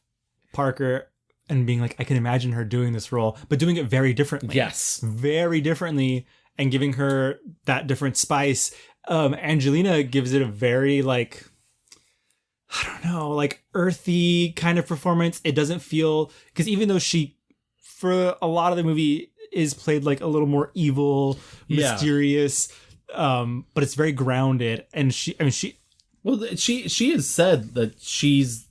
Parker and being like, I can imagine her doing this role, but doing it very differently. Yes. Very differently and giving her that different spice. Angelina gives it a very like... I don't know, like earthy kind of performance. It doesn't feel, because even though she, for a lot of the movie, is played like a little more evil, mysterious, but it's very grounded. And she has said that she's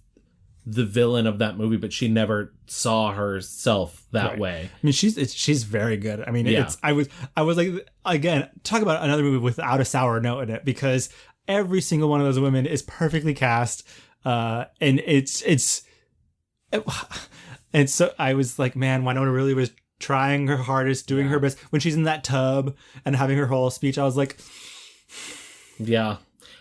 the villain of that movie, but she never saw herself that way. I mean, she's very good. I mean, I was like, again, talk about another movie without a sour note in it, because every single one of those women is perfectly cast. And so I was like, man, Winona really was trying her hardest, doing her best. When she's in that tub and having her whole speech, I was like, yeah.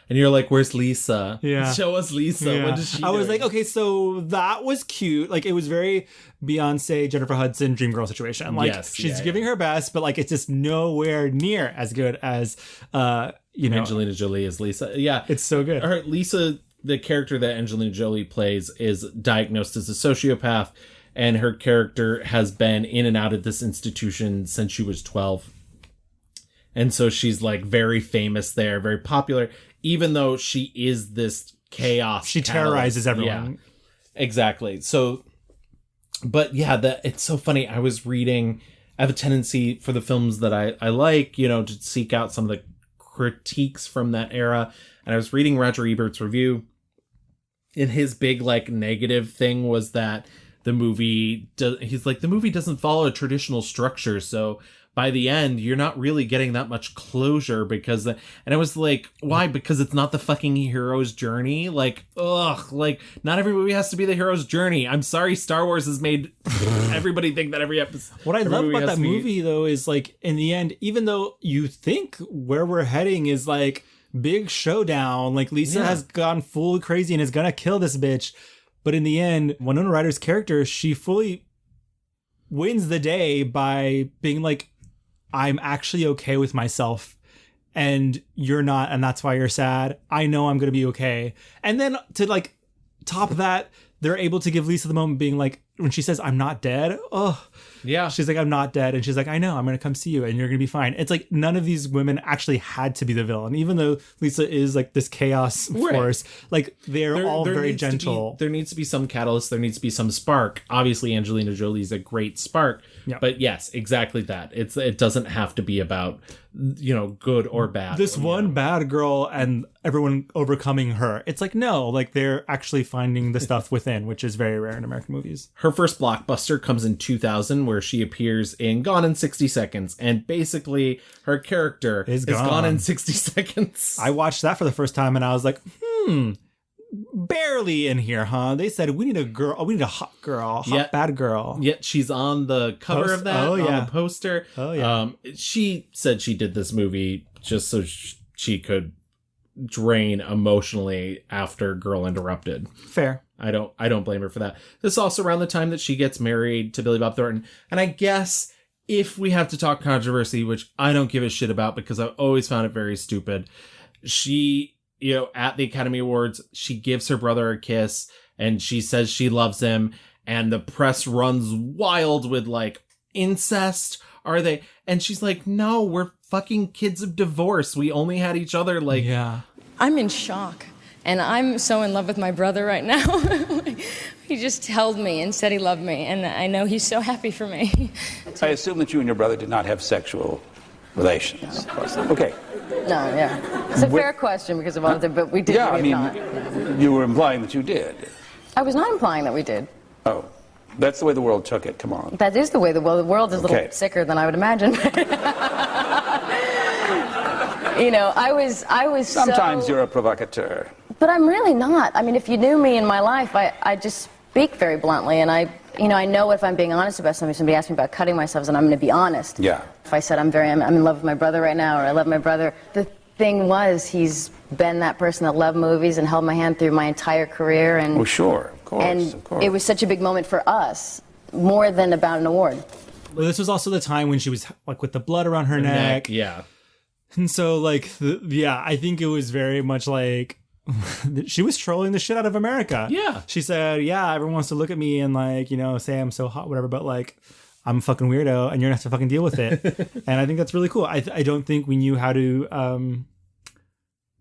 And you're like, where's Lisa? Yeah. Show us Lisa. Yeah. What does she I was like, okay, so that was cute. Like, it was very Beyonce, Jennifer Hudson, Dreamgirl situation. Like, she's giving her best, but like, it's just nowhere near as good as, Angelina Jolie as Lisa. Yeah. It's so good. Her Lisa, the character that Angelina Jolie plays, is diagnosed as a sociopath, and her character has been in and out of this institution since she was 12. And so she's like very famous there, very popular, even though she is this chaos. She terrorizes everyone. Yeah, exactly. So, but yeah, it's so funny. I was reading, I have a tendency for the films that I like, to seek out some of the critiques from that era. And I was reading Roger Ebert's review, and his big like negative thing was that the movie doesn't follow a traditional structure. So by the end, you're not really getting that much closure and I was like, why? Because it's not the fucking hero's journey. Like, ugh, like not every movie has to be the hero's journey. I'm sorry, Star Wars has made everybody think that every episode. What I love about that movie though is like in the end, even though you think where we're heading is like big showdown, like Lisa has gone full crazy and is gonna kill this bitch, but in the end, Winona Ryder's character, she fully wins the day by being like, I'm actually okay with myself and you're not, and that's why you're sad. I know I'm going to be okay. And then to like top that, they're able to give Lisa the moment being like, when she says, I'm not dead. Oh, yeah. She's like, I'm not dead. And she's like, I know, I'm going to come see you and you're going to be fine. It's like none of these women actually had to be the villain, even though Lisa is like this chaos force. Like they're all very gentle. There needs to be some catalyst. There needs to be some spark. Obviously, Angelina Jolie is a great spark. Yeah. But yes, exactly that. It doesn't have to be about, good or bad. This one bad girl and everyone overcoming her. It's like, no, like they're actually finding the stuff within, which is very rare in American movies. Her first blockbuster comes in 2000, where she appears in Gone in 60 Seconds. And basically, her character is gone in 60 seconds. I watched that for the first time and I was like, barely in here, huh? They said, we need a girl. We need a hot girl, bad girl. Yet she's on the cover of that, on the poster. Oh, yeah. She said she did this movie just so she could drain emotionally after Girl Interrupted. Fair. I don't blame her for that. This is also around the time that she gets married to Billy Bob Thornton. And I guess if we have to talk controversy, which I don't give a shit about because I've always found it very stupid, she, at the Academy Awards, she gives her brother a kiss and she says she loves him, and the press runs wild with like, incest, are they? And she's like, no, we're fucking kids of divorce. We only had each other like... Yeah. I'm in shock. And I'm so in love with my brother right now. He just held me and said he loved me. And I know he's so happy for me. I assume that you and your brother did not have sexual relations. Okay. No, yeah. It's a fair question because of all the, but we did. Yeah, I mean, not. you were implying that you did. I was not implying that we did. Oh, that's the way the world took it. Come on. That is the way the world is a little sicker than I would imagine. I was Sometimes you're a provocateur. But I'm really not. I mean, if you knew me in my life, I just speak very bluntly, and I know if I'm being honest about something, somebody asks me about cutting myself, then I'm going to be honest. Yeah. If I said I'm in love with my brother right now, or I love my brother, the thing was he's been that person that loved movies and held my hand through my entire career, and well, sure, of course, and of course. It was such a big moment for us, more than about an award. Well, this was also the time when she was like with the blood around her neck. Yeah. And so like, I think it was very much like, she was trolling the shit out of America. Yeah. She said, yeah, everyone wants to look at me and like, say I'm so hot, whatever, but like, I'm a fucking weirdo and you're gonna have to fucking deal with it. And I think that's really cool. I don't think we knew how to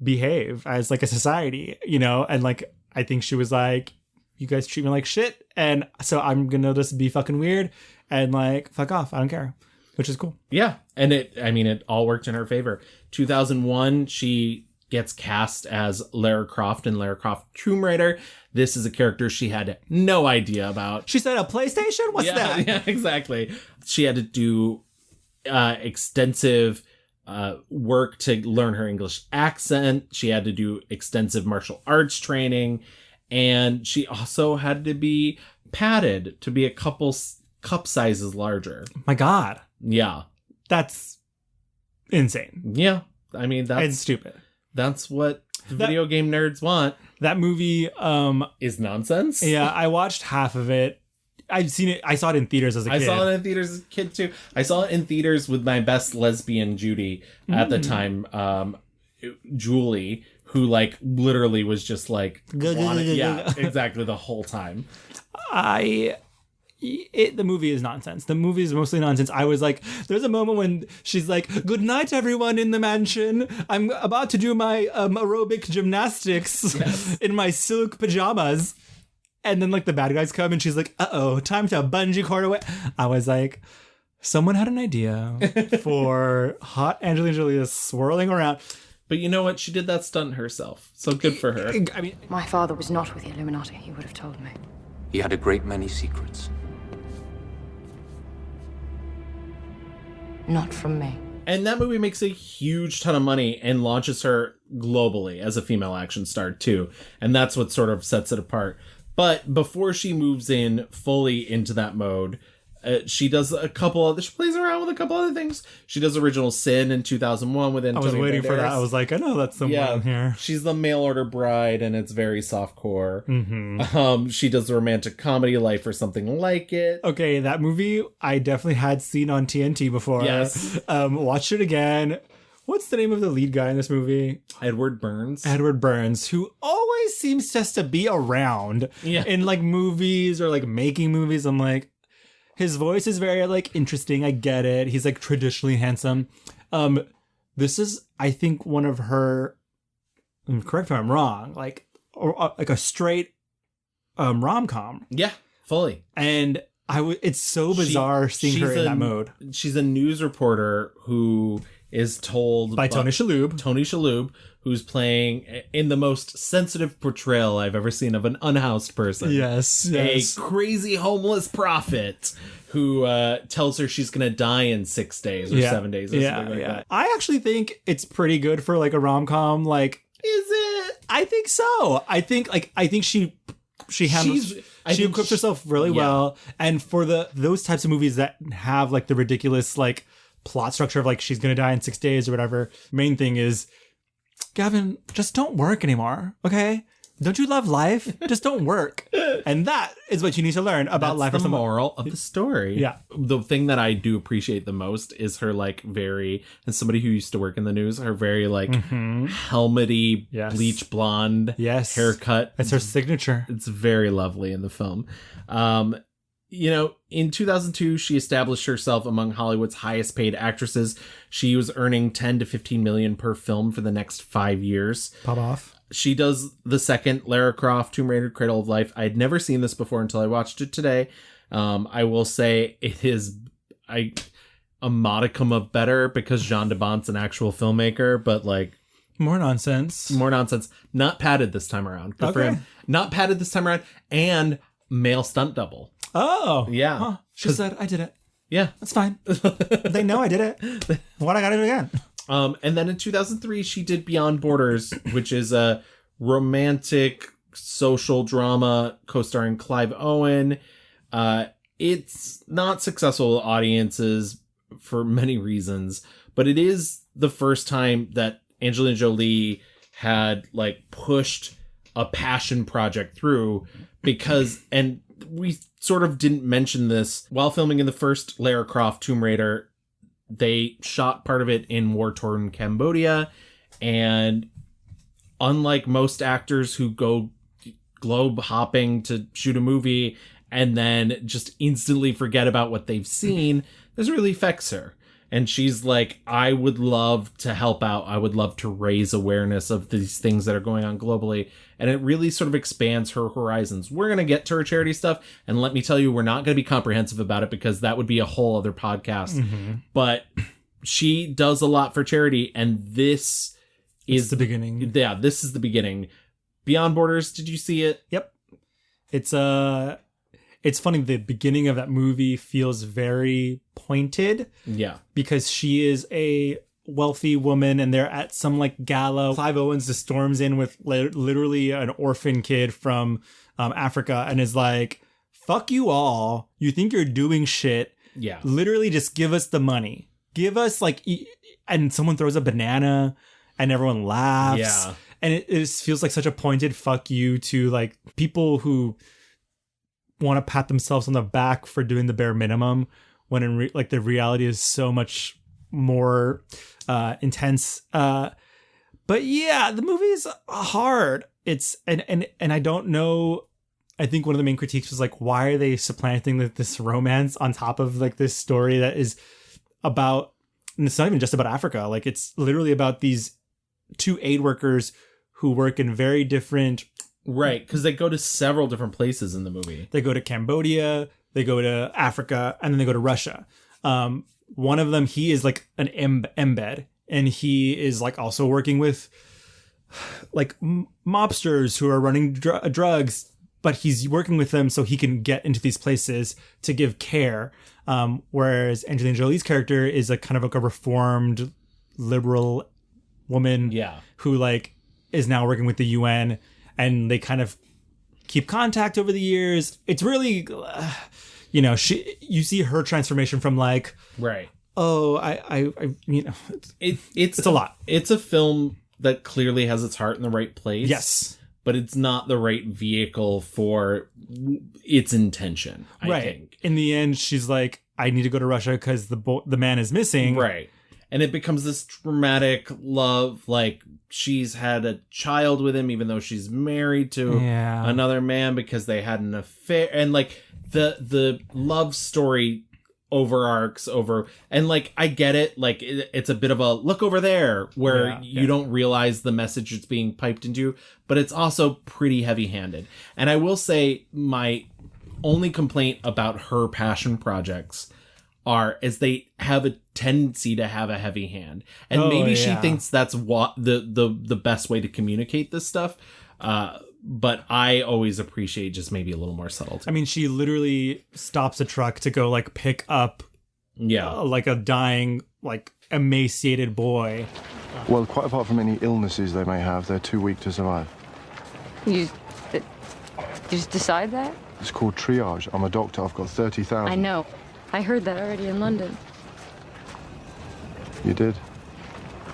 behave as like a society, and like, I think she was like, you guys treat me like shit. And so I'm gonna just be fucking weird and like, fuck off. I don't care. Which is cool. Yeah. And it all worked in her favor. 2001, she gets cast as Lara Croft in Lara Croft Tomb Raider. This is a character she had no idea about. She said a PlayStation? What's that? Yeah, exactly. She had to do extensive work to learn her English accent. She had to do extensive martial arts training. And she also had to be padded to be a couple cup sizes larger. My God. Yeah. That's insane. Yeah. I mean, it's stupid. That's what video game nerds want. That movie is nonsense. Yeah, I watched half of it. I've seen it. I saw it in theaters as a kid. I saw it in theaters as a kid too. I saw it in theaters with my best lesbian Judy at the time, Julie, who like literally was just like, yeah, exactly the whole time. The movie is nonsense. The movie is mostly nonsense. I was like, there's a moment when she's like, good night, everyone in the mansion. I'm about to do my aerobic gymnastics in my silk pajamas. And then like the bad guys come and she's like, uh-oh, time to bungee cord away. I was like, someone had an idea for hot Angelina Jolie swirling around. But you know what? She did that stunt herself. So good for her. I mean, my father was not with the Illuminati. He would have told me. He had a great many secrets. Not from me. And that movie makes a huge ton of money and launches her globally as a female action star too. And that's what sort of sets it apart. But before she moves in fully into that mode, she does she plays around with a couple other things. She does Original Sin in 2001 with Antonio I was waiting Banderas. for that. I was like, I know that's the one here. She's the mail order bride and it's very softcore. Mm-hmm. She does the romantic comedy Life or Something Like It. Okay, that movie I definitely had seen on TNT before. Yes. Watched it again. What's the name of the lead guy in this movie? Edward Burns, who always seems just to be around in like movies or like making movies. I'm like, his voice is very like interesting. I get it. He's like traditionally handsome. This is, I think, one of her, correct me if I'm wrong, like a straight rom-com. Yeah, fully. And it's so bizarre seeing her in that mode. She's a news reporter who is told by Tony Shalhoub, who's playing in the most sensitive portrayal I've ever seen of an unhoused person. Yes. A crazy homeless prophet who tells her she's going to die in 6 days or 7 days or something like that. I actually think it's pretty good for like a rom-com. Like, is it? I think so. I think she handles, she equips herself really well. And for those types of movies that have like the ridiculous like plot structure of like she's gonna die in 6 days or whatever, main thing is Gavin, just don't work anymore, okay? Don't you love life? Just don't work. And that is what you need to learn about life. That's the moral of the story. Yeah. The thing that I do appreciate the most is her like very, as somebody who used to work in the news, her very like helmety, bleach blonde haircut. That's her signature. It's very lovely in the film. You know, in 2002, she established herself among Hollywood's highest paid actresses. She was earning 10 to 15 million per film for the next 5 years. Pop off. She does the second Lara Croft Tomb Raider Cradle of Life. I'd never seen this before until I watched it today. I will say it is a modicum of better because Jean de Bont's an actual filmmaker, but like more nonsense. Not padded this time around. Good for him. Not padded this time around, and male stunt double. Oh yeah. Huh. She said I did it. Yeah, that's fine. They know I did it. What I gotta do again? And then in 2003, she did Beyond Borders, which is a romantic social drama co-starring Clive Owen. It's not successful with audiences for many reasons, but it is the first time that Angelina Jolie had like pushed a passion project through because, and we sort of didn't mention this while filming in the first Lara Croft Tomb Raider. They shot part of it in war-torn Cambodia, and unlike most actors who go globe hopping to shoot a movie and then just instantly forget about what they've seen, this really affects her. And she's like, I would love to help out. I would love to raise awareness of these things that are going on globally. And it really sort of expands her horizons. We're going to get to her charity stuff. And let me tell you, we're not going to be comprehensive about it because that would be a whole other podcast. But she does a lot for charity. And this is the beginning. Yeah, this is the beginning. Beyond Borders, did you see it? Yep. It's funny, the beginning of that movie feels very pointed. Yeah. Because she is a wealthy woman and they're at some like gala. Clive Owens just storms in with literally an orphan kid from Africa and is like, fuck you all. You think you're doing shit. Yeah. Literally just give us the money. Give us like, and someone throws a banana and everyone laughs. Yeah. And it just feels like such a pointed fuck you to like people who want to pat themselves on the back for doing the bare minimum when in like the reality is so much more intense. But yeah, the movie is hard. It's and I don't know. I think one of the main critiques was like, why are they supplanting this romance on top of like this story that is about, and it's not even just about Africa. Like it's literally about these two aid workers who work in very different. Right, because they go to several different places in the movie. They go to Cambodia, they go to Africa, and then they go to Russia. One of them, he is like an embed, and he is like also working with like mobsters who are running drugs, but he's working with them so he can get into these places to give care. Whereas Angelina Jolie's character is a kind of like a reformed liberal woman who like is now working with the UN. And they kind of keep contact over the years. It's really, you see her transformation from like, right. Oh, it's a lot. It's a film that clearly has its heart in the right place. Yes. But it's not the right vehicle for its intention, I think. In the end, she's like, I need to go to Russia because the man is missing. Right. And it becomes this dramatic love, like she's had a child with him, even though she's married to another man because they had an affair. And like the love story overarcs over, and like, I get it. Like it's a bit of a look over there where you don't realize the message that's being piped into you, but it's also pretty heavy handed. And I will say my only complaint about her passion projects is they have a tendency to have a heavy hand, and maybe she thinks that's what the best way to communicate this stuff. But I always appreciate just maybe a little more subtlety. I mean, she literally stops a truck to go like pick up, like a dying, like emaciated boy. Well, quite apart from any illnesses they may have, they're too weak to survive. You just decide that? It's called triage. I'm a doctor. I've got 30,000. I know. I heard that already in London. You did?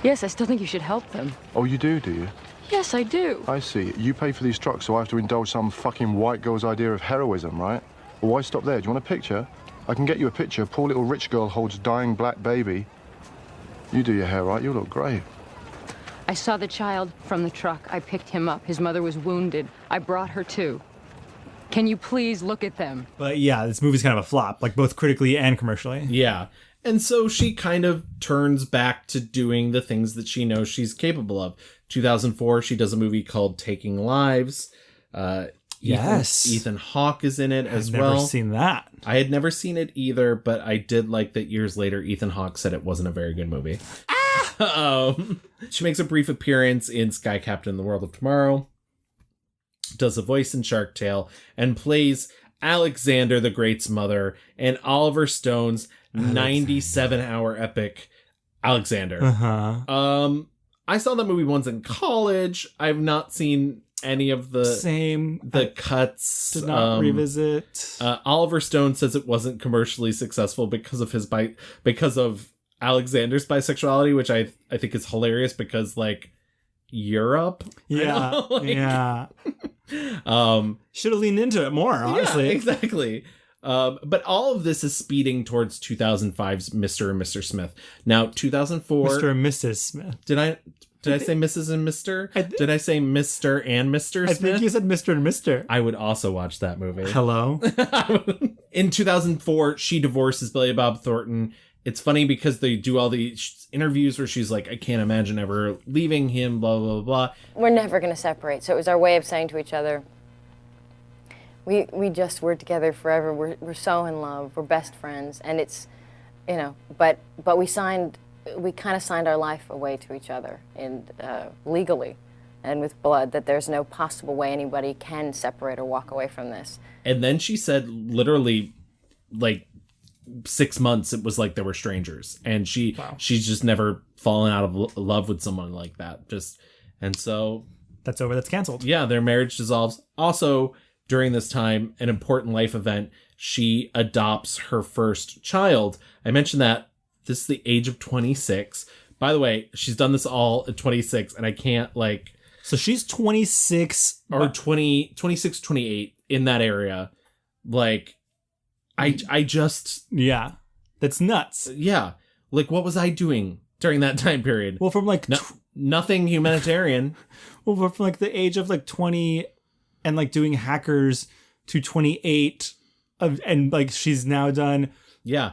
Yes, I still think you should help them. Oh, you do you? Yes, I do. I see. You pay for these trucks, so I have to indulge some fucking white girl's idea of heroism, right? Well, why stop there? Do you want a picture? I can get you a picture. Poor little rich girl holds dying black baby. You do your hair right, you look great. I saw the child from the truck. I picked him up. His mother was wounded. I brought her too. Can you please look at them? But yeah, this movie's kind of a flop, like both critically and commercially. Yeah. And so she kind of turns back to doing the things that she knows she's capable of. 2004, she does a movie called Taking Lives. Yes. Ethan Hawke is in it as well. I've never seen that. I had never seen it either, but I did like that years later Ethan Hawke said it wasn't a very good movie. She makes a brief appearance in Sky Captain: The World of Tomorrow, does a voice in Shark Tale, and plays Alexander the Great's mother in Oliver Stone's 97-hour epic Alexander. I saw that movie once in college. I've not seen any of the cuts. Did not revisit. Oliver Stone says it wasn't commercially successful because of Alexander's bisexuality, which I think is hilarious because like Europe. Yeah. Yeah. Should have leaned into it more, honestly. Yeah, exactly. But all of this is speeding towards 2005's Mr. and Mr. Smith. Now, 2004... Mr. and Mrs. Smith. Did I say Mrs. and Mr.? Did I say Mr. and Mr. Smith? I think you said Mr. and Mr. I would also watch that movie. Hello? In 2004, she divorces Billy Bob Thornton. It's funny because they do all these interviews where she's like, I can't imagine ever leaving him, blah, blah, blah. We're never going to separate. So it was our way of saying to each other, we just, we're together forever. We're so in love. We're best friends. And it's, you know, but we kind of signed our life away to each other and legally and with blood, that there's no possible way anybody can separate or walk away from this. And then she said literally like 6 months, it was like they were strangers. And she's just never fallen out of love with someone like that. And so that's over. That's canceled. Yeah, their marriage dissolves. Also, during this time, an important life event, she adopts her first child. I mentioned that this is the age of 26. By the way, she's done this all at 26, and I can't like... So she's 26... Or 26, 28, in that area. Like, I just... Yeah. That's nuts. Yeah. Like, what was I doing during that time period? Well, from like... nothing humanitarian. Well, from like the age of like 20 and like doing Hackers to 28 and like she's now done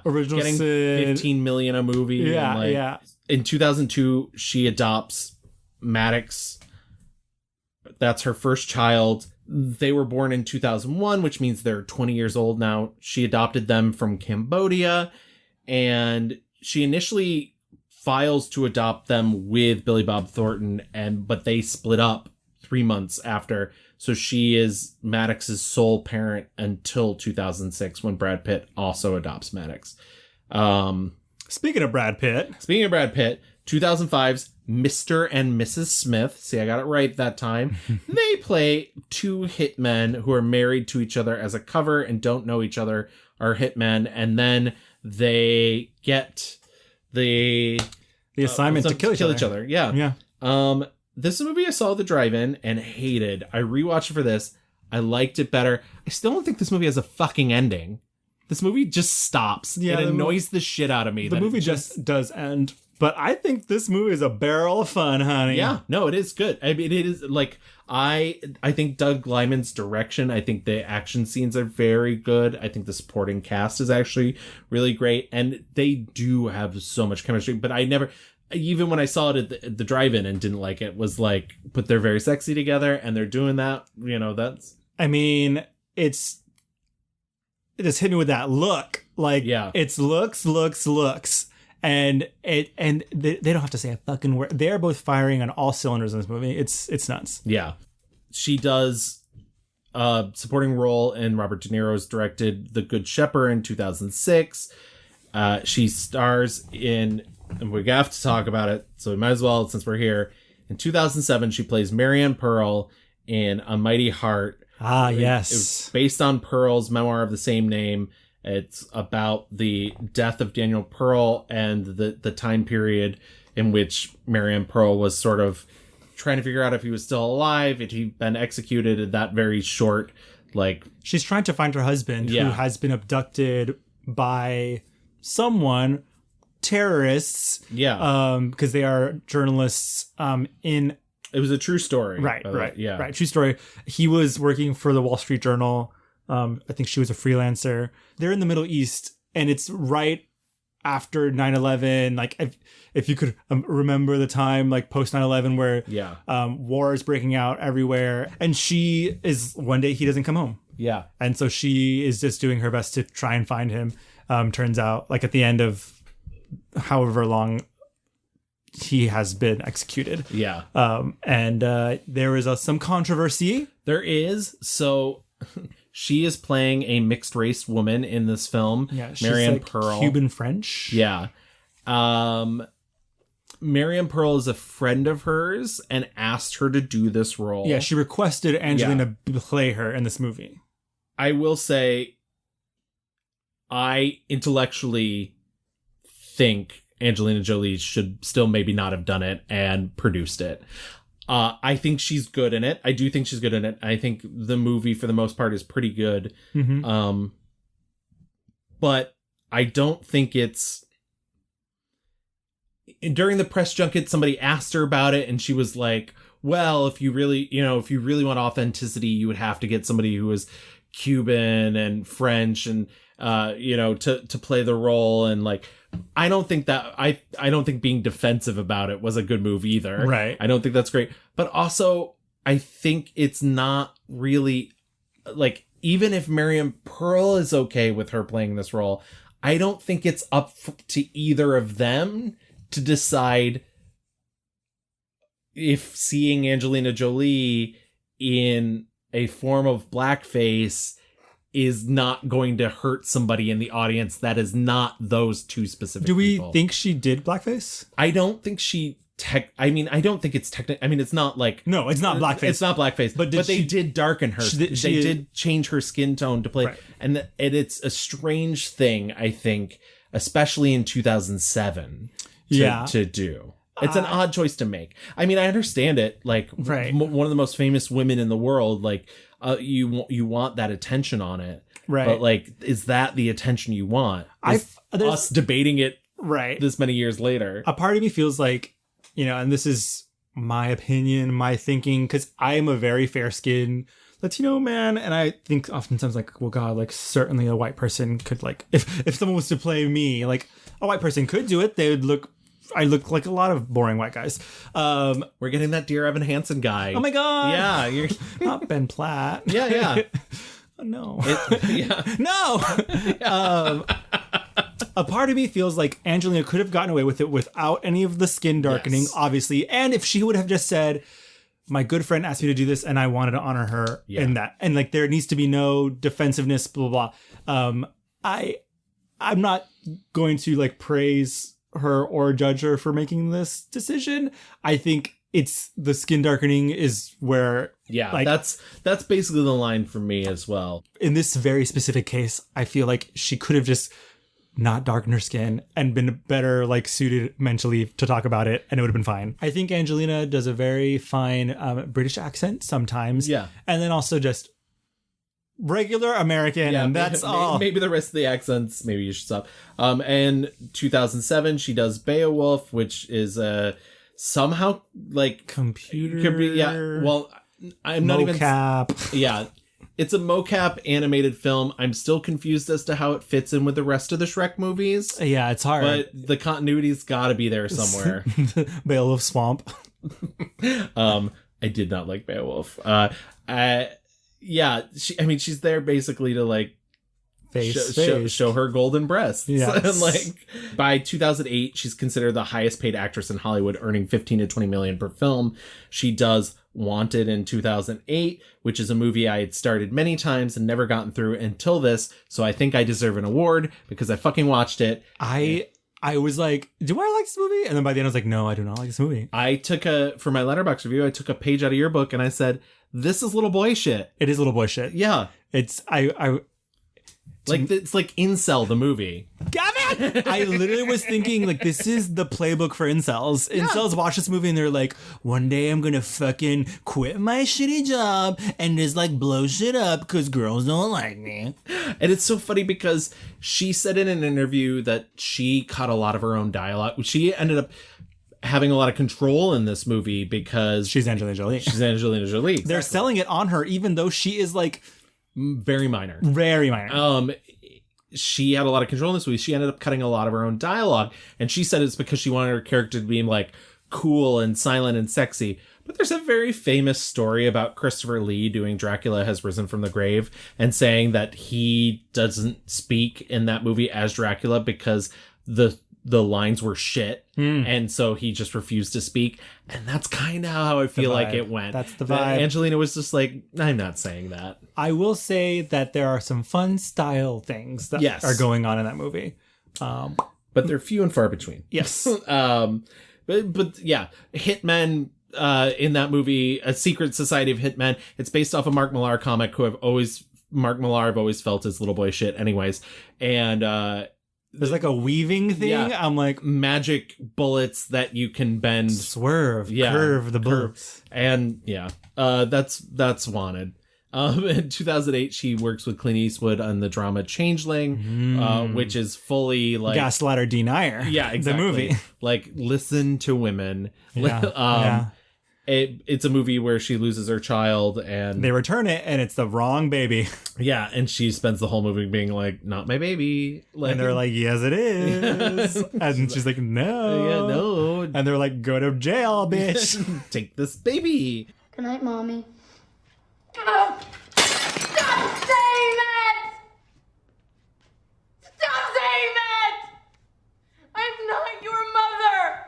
Original getting Sin. 15 million a movie. Yeah, and like, yeah. In 2002, she adopts Maddox. That's her first child. They were born in 2001, which means they're 20 years old now. She adopted them from Cambodia, and she initially files to adopt them with Billy Bob Thornton, but they split up 3 months after. So she is Maddox's sole parent until 2006, when Brad Pitt also adopts Maddox. Speaking of Brad Pitt, 2005's Mr. and Mrs. Smith. See, I got it right that time. They play two hitmen who are married to each other as a cover and don't know each other, are hitmen, and then they get the assignment to kill each other. Yeah. Yeah. This is a movie I saw at the drive-in and hated. I rewatched it for this. I liked it better. I still don't think this movie has a fucking ending. This movie just stops. Yeah, it annoys the shit out of me. The movie just does end. But I think this movie is a barrel of fun, honey. Yeah, no, it is good. I mean, it is like, I think Doug Liman's direction, I think the action scenes are very good. I think the supporting cast is actually really great. And they do have so much chemistry. But I never, even when I saw it at the drive-in and didn't like it, was like, but they're very sexy together and they're doing that, you know, that's... I mean, it just hit me with that look. Like, it's looks. And they don't have to say a fucking word. They're both firing on all cylinders in this movie. It's nuts. Yeah. She does a supporting role in Robert De Niro's directed The Good Shepherd in 2006. She stars in, and we have to talk about it, so we might as well since we're here. In 2007, she plays Marianne Pearl in A Mighty Heart. Yes. It was based on Pearl's memoir of the same name. It's about the death of Daniel Pearl and the time period in which Marianne Pearl was sort of trying to figure out if he was still alive, if he'd been executed in that very short, like... She's trying to find her husband who has been abducted by someone, terrorists. Yeah. Because they are journalists in... It was a true story. Right. Yeah. Right. True story. He was working for the Wall Street Journal. I think she was a freelancer. They're in the Middle East, and it's right after 9/11. Like, if you could remember the time, like post 9/11, where war is breaking out everywhere, and she is one day he doesn't come home. Yeah, and so she is just doing her best to try and find him. Turns out, like at the end of however long he has been executed. Yeah. And there is some controversy. There is. So she is playing a mixed race woman in this film. Yeah, she's Marianne like Pearl. Cuban French. Yeah. Marianne Pearl is a friend of hers and asked her to do this role. Yeah, she requested Angelina play her in this movie. I will say, I intellectually think Angelina Jolie should still maybe not have done it and produced it. I think she's good in it. I do think she's good in it. I think the movie, for the most part, is pretty good. Mm-hmm. But I don't think it's... During the press junket, somebody asked her about it, and she was like, well, if you really want authenticity, you would have to get somebody who is Cuban and French and, to play the role. And like, I don't think being defensive about it was a good move either. Right. I don't think that's great. But also, I think it's not really, like, even if Marianne Pearl is okay with her playing this role, I don't think it's up to either of them to decide if seeing Angelina Jolie in a form of blackface is not going to hurt somebody in the audience that is not those two specific people. Do we people. think she did blackface? I don't think she... I don't think it's technical. I mean, it's not like... No, it's not blackface. It's not blackface. But they did darken her. They did change her skin tone to play. Right. And it's a strange thing, I think, especially in 2007, to do. It's an odd choice to make. I mean, I understand it. Like, one of the most famous women in the world, like, you want that attention on it. Right. But, like, is that the attention you want? Us debating it this many years later. A part of me feels like, and this is my opinion, my thinking, because I am a very fair-skinned Latino man, and I think oftentimes, like, well, God, like, certainly a white person could, like, if someone was to play me, like, a white person could do it, they would I look like a lot of boring white guys. We're getting that Dear Evan Hansen guy. Oh my God. Yeah. You're not Ben Platt. Yeah. Oh, no. No. A part of me feels like Angelina could have gotten away with it without any of the skin darkening, obviously. And if she would have just said, my good friend asked me to do this and I wanted to honor her in that. And like, there needs to be no defensiveness, blah, blah, blah. I'm not going to like praise her or judge her for making this decision. I think it's the skin darkening is where that's basically the line for me as well. In this very specific case, I feel like she could have just not darkened her skin and been better like suited mentally to talk about it, and it would have been fine. I think Angelina does a very fine British accent sometimes, and then also just regular American, and that's all. Maybe the rest of the accents, maybe you should stop. And 2007, she does Beowulf, which is somehow like computer. Well, I'm not even. Mocap. Yeah, it's a mocap animated film. I'm still confused as to how it fits in with the rest of the Shrek movies. Yeah, it's hard. But the continuity's got to be there somewhere. Beowulf Swamp. I did not like Beowulf. Yeah, she's there basically to like show her golden breasts. Yes. And like by 2008, she's considered the highest paid actress in Hollywood, earning 15 to 20 million per film. She does Wanted in 2008, which is a movie I had started many times and never gotten through until this. So I think I deserve an award because I fucking watched it. I was like, do I like this movie? And then by the end I was like, no, I do not like this movie. I took for my Letterboxd review, I took a page out of your book and I said, this is little boy shit. It is little boy shit. Yeah. It's it's like incel the movie. Gavin! I literally was thinking, like, this is the playbook for incels. Incels watch this movie and they're like, one day I'm gonna fucking quit my shitty job and just like blow shit up because girls don't like me. And it's so funny because she said in an interview that she cut a lot of her own dialogue. She ended up having a lot of control in this movie because she's Angelina Jolie. Exactly. They're selling it on her, even though she is like very minor. She had a lot of control in this movie. She ended up cutting a lot of her own dialogue, and she said it's because she wanted her character to be like cool and silent and sexy. But there's a very famous story about Christopher Lee doing Dracula Has Risen from the Grave and saying that he doesn't speak in that movie as Dracula because the lines were shit, and so he just refused to speak. And that's kind of how I feel like it went. That's the vibe. Angelina was just like, I'm not saying that. I will say that there are some fun style things that are going on in that movie. But they're few and far between. Yes. But yeah, Hitmen in that movie, A Secret Society of Hitmen. It's based off a Mark Millar comic Mark Millar I've always felt is little boy shit anyways. And there's like a weaving thing. Yeah. I'm like, magic bullets that you can bend, swerve, curve the bullets. And that's wanted. In 2008, she works with Clint Eastwood on the drama Changeling, which is fully like gaslighter denier. Yeah, exactly. The movie. Like, listen to women. Yeah. It's a movie where she loses her child and they return it and it's the wrong baby. Yeah, and she spends the whole movie being like, not my baby. Like, and they're like, yes, it is. And she's like, no. Yeah, no. And they're like, go to jail, bitch. Take this baby. Good night, Mommy. Stop saying that! Stop saying that! I'm not your mother!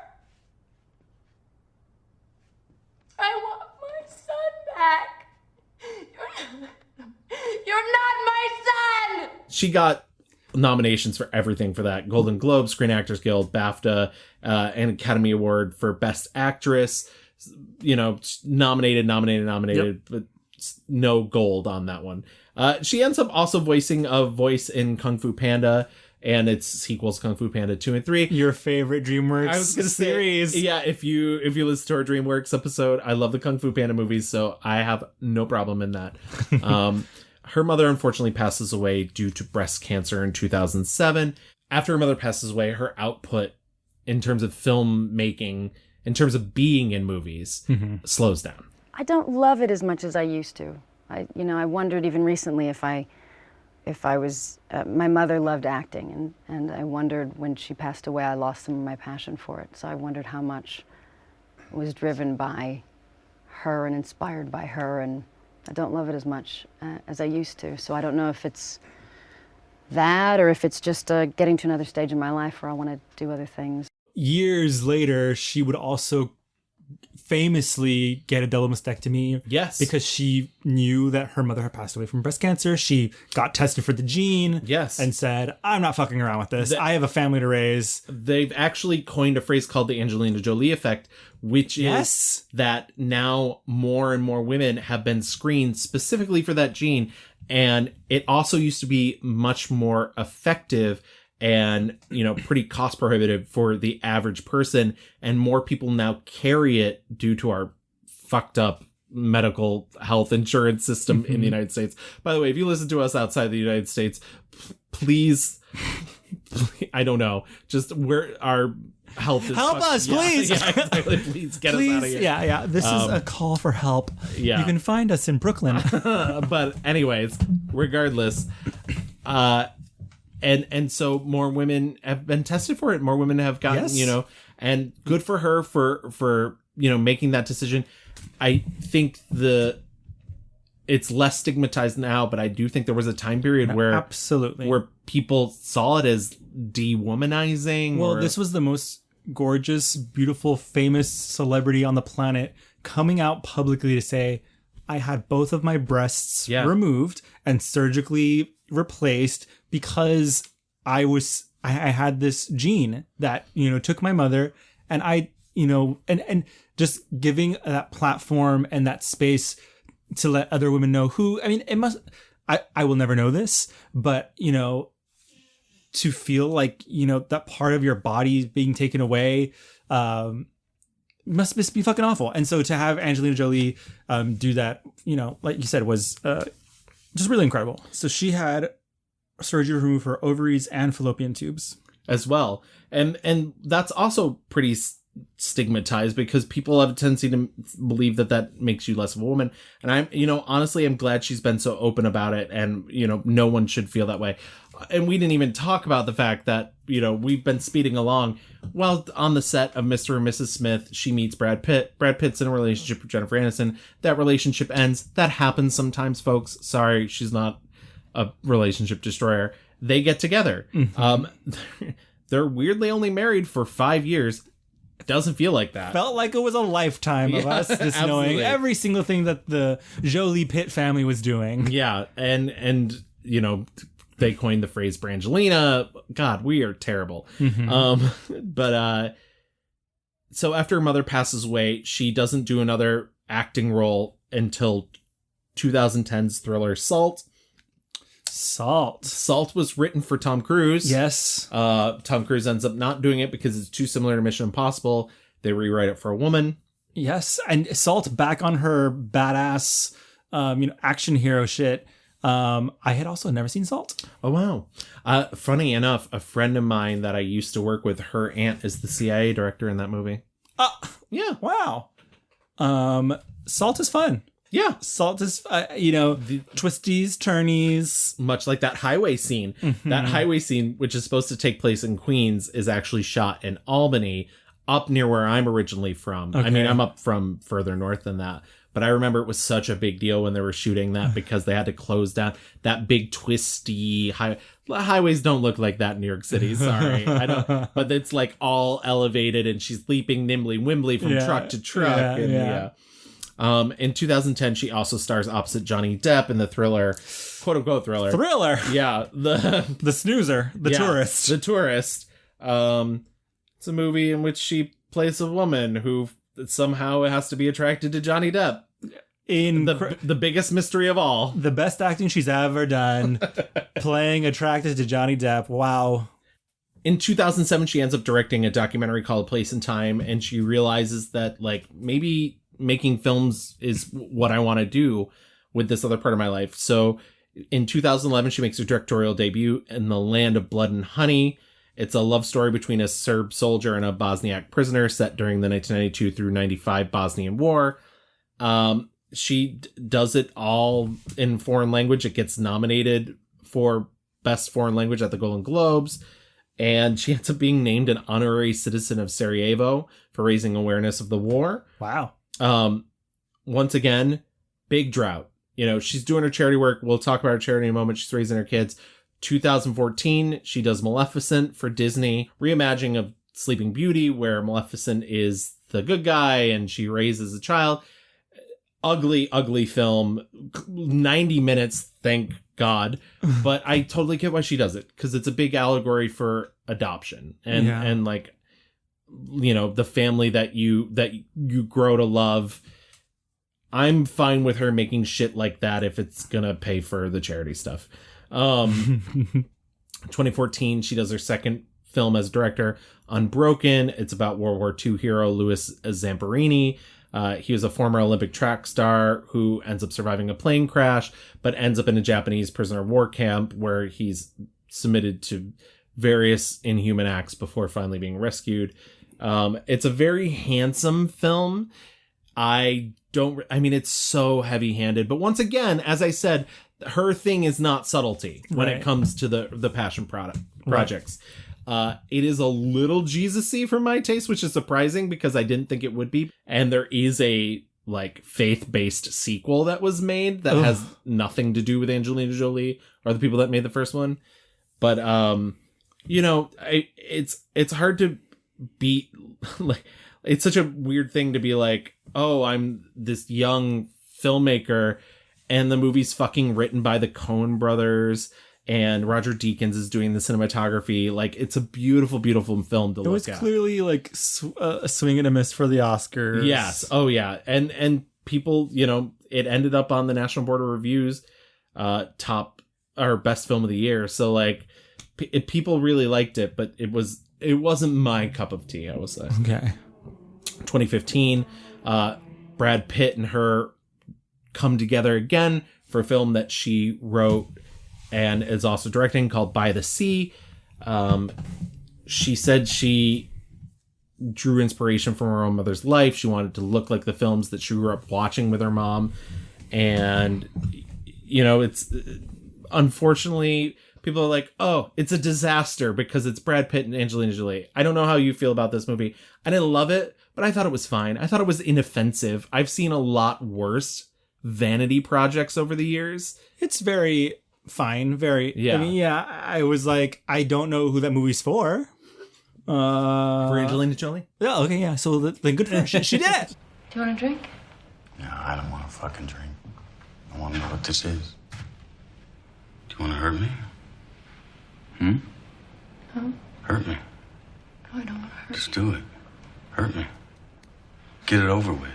I want my son back! You're not my son! She got nominations for everything for that. Golden Globe, Screen Actors Guild, BAFTA, an Academy Award for Best Actress. You know, nominated, yep. but no gold on that one. She ends up also voicing a voice in Kung Fu Panda and its sequels, Kung Fu Panda 2 and 3. Your favorite DreamWorks series. Yeah, if you listen to our DreamWorks episode, I love the Kung Fu Panda movies, so I have no problem in that. Her mother unfortunately passes away due to breast cancer in 2007. After her mother passes away, her output in terms of filmmaking, in terms of being in movies, slows down. I don't love it as much as I used to. I wondered even recently if I was, my mother loved acting, and I wondered when she passed away, I lost some of my passion for it. So I wondered how much was driven by her and inspired by her, and I don't love it as much as I used to. So I don't know if it's that or if it's just getting to another stage in my life where I want to do other things. Years later, she would also famously get a double mastectomy. Yes. Because she knew that her mother had passed away from breast cancer. She got tested for the gene. Yes. And said, I'm not fucking around with this. I have a family to raise. They've actually coined a phrase called the Angelina Jolie effect, which is that now more and more women have been screened specifically for that gene. And it also used to be much more effective and, pretty cost prohibitive for the average person. And more people now carry it due to our fucked up medical health insurance system in the United States. By the way, if you listen to us outside the United States, please, I don't know, just where our health is. Help us, please. Yeah, exactly. Please get us out of here. Yeah. This is a call for help. Yeah. You can find us in Brooklyn. But anyways, regardless, And so more women have been tested for it. More women have gotten, and good for her for making that decision. I think it's less stigmatized now, but I do think there was a time period where people saw it as dewomanizing. Well, this was the most gorgeous, beautiful, famous celebrity on the planet coming out publicly to say, I had both of my breasts removed and surgically replaced because I had this gene that, took my mother, and and just giving that platform and that space to let other women know I will never know this, but to feel like, you know, that part of your body is being taken away must be fucking awful. And so to have Angelina Jolie do that, you know, like you said, was just really incredible. So she had surgery to remove her ovaries and fallopian tubes as well. And that's also pretty stigmatized because people have a tendency to believe that makes you less of a woman. And I'm, you know, honestly, I'm glad she's been so open about it, and, you know, no one should feel that way. And we didn't even talk about the fact that, you know, we've been speeding along. Well, on the set of Mr. and Mrs. Smith, she meets Brad Pitt. Brad Pitt's in a relationship with Jennifer Aniston. That relationship ends. That happens sometimes, folks. Sorry, she's not a relationship destroyer. They get together. They're weirdly only married for 5 years. It doesn't feel like that. Felt like it was a lifetime of us just knowing every single thing that the Jolie Pitt family was doing. Yeah, and you know, they coined the phrase Brangelina. God, we are terrible. But so after her mother passes away, she doesn't do another acting role until 2010's thriller Salt. Salt was written for Tom Cruise. Yes. Tom Cruise ends up not doing it because it's too similar to Mission Impossible. They rewrite it for a woman. Yes, and Salt back on her badass, you know, action hero shit. I had also never seen Salt. Oh, wow. Funny enough, a friend of mine that I used to work with, her aunt is the CIA director in that movie. Yeah. Wow. Salt is fun. Yeah. Salt is, you know, twisties, turnies. Much like that highway scene. That highway scene, which is supposed to take place in Queens, is actually shot in Albany, up near where I'm originally from. Okay. I mean, I'm up from further north than that. But I remember it was such a big deal when they were shooting that because they had to close down that big twisty highways don't look like that in New York City. Sorry. I don't, but it's like all elevated and she's leaping nimbly-wimbly from truck to truck. In 2010, she also stars opposite Johnny Depp in the thriller, quote-unquote thriller. Yeah. The snoozer, the tourist. The tourist. It's a movie in which she plays a woman who somehow has to be attracted to Johnny Depp. In the biggest mystery of all. The best acting she's ever done. Playing attracted to Johnny Depp. Wow. In 2007, she ends up directing a documentary called A Place and Time, and she realizes that, like, maybe making films is what I want to do with this other part of my life. So in 2011, she makes her directorial debut in The Land of Blood and Honey. It's a love story between a Serb soldier and a Bosniak prisoner set during the 1992 through 95 Bosnian War. She does it all in foreign language. It gets nominated for Best Foreign Language at the Golden Globes. And she ends up being named an honorary citizen of Sarajevo for raising awareness of the war. Wow. Once again, big drought. You know, she's doing her charity work. We'll talk about her charity in a moment. She's raising her kids. 2014, she does Maleficent for Disney, reimagining of Sleeping Beauty, where Maleficent is the good guy and she raises a child. Ugly film. 90 minutes, thank God. But I totally get why she does it, because it's a big allegory for adoption and like, you know, the family that you grow to love. I'm fine with her making shit like that if it's gonna pay for the charity stuff. 2014, she does her second film as director, Unbroken. It's about World War II hero Louis Zamperini. He was a former Olympic track star who ends up surviving a plane crash, but ends up in a Japanese prisoner of war camp where he's submitted to various inhuman acts before finally being rescued. It's a very handsome film. I mean, it's so heavy-handed, but once again, as I said, her thing is not subtlety when it comes to the passion projects. It is a little Jesus-y for my taste, which is surprising because I didn't think it would be. And there is a like faith-based sequel that was made that has nothing to do with Angelina Jolie or the people that made the first one. But you know, it's hard to beat. Like, it's such a weird thing to be like, oh, I'm this young filmmaker and the movie's fucking written by the Coen brothers and Roger Deakins is doing the cinematography. Like, it's a beautiful, beautiful film to look at. It was clearly like a swing and a miss for the Oscars. Yes. Oh yeah. And people, you know, it ended up on the National Board of Review's top or best film of the year. So like people really liked it, but it wasn't my cup of tea, I will say. Okay. 2015, Brad Pitt and her come together again for a film that she wrote and is also directing called By the Sea. She said she drew inspiration from her own mother's life. She wanted to look like the films that she grew up watching with her mom. And, it's unfortunately, people are like, oh, it's a disaster because it's Brad Pitt and Angelina Jolie. I don't know how you feel about this movie. I didn't love it, but I thought it was fine. I thought it was inoffensive. I've seen a lot worse vanity projects over the years. It's very fine. Very, yeah. I mean, I was like, I don't know who that movie's for. For Angelina Jolie? Yeah, okay, yeah. So then good for her. She did it. Do you want a drink? No, I don't want to fucking drink. I want to know what this is. Do you want to hurt me? No. Hurt me. No, I don't want to hurt Just do it. Hurt me. Get it over with.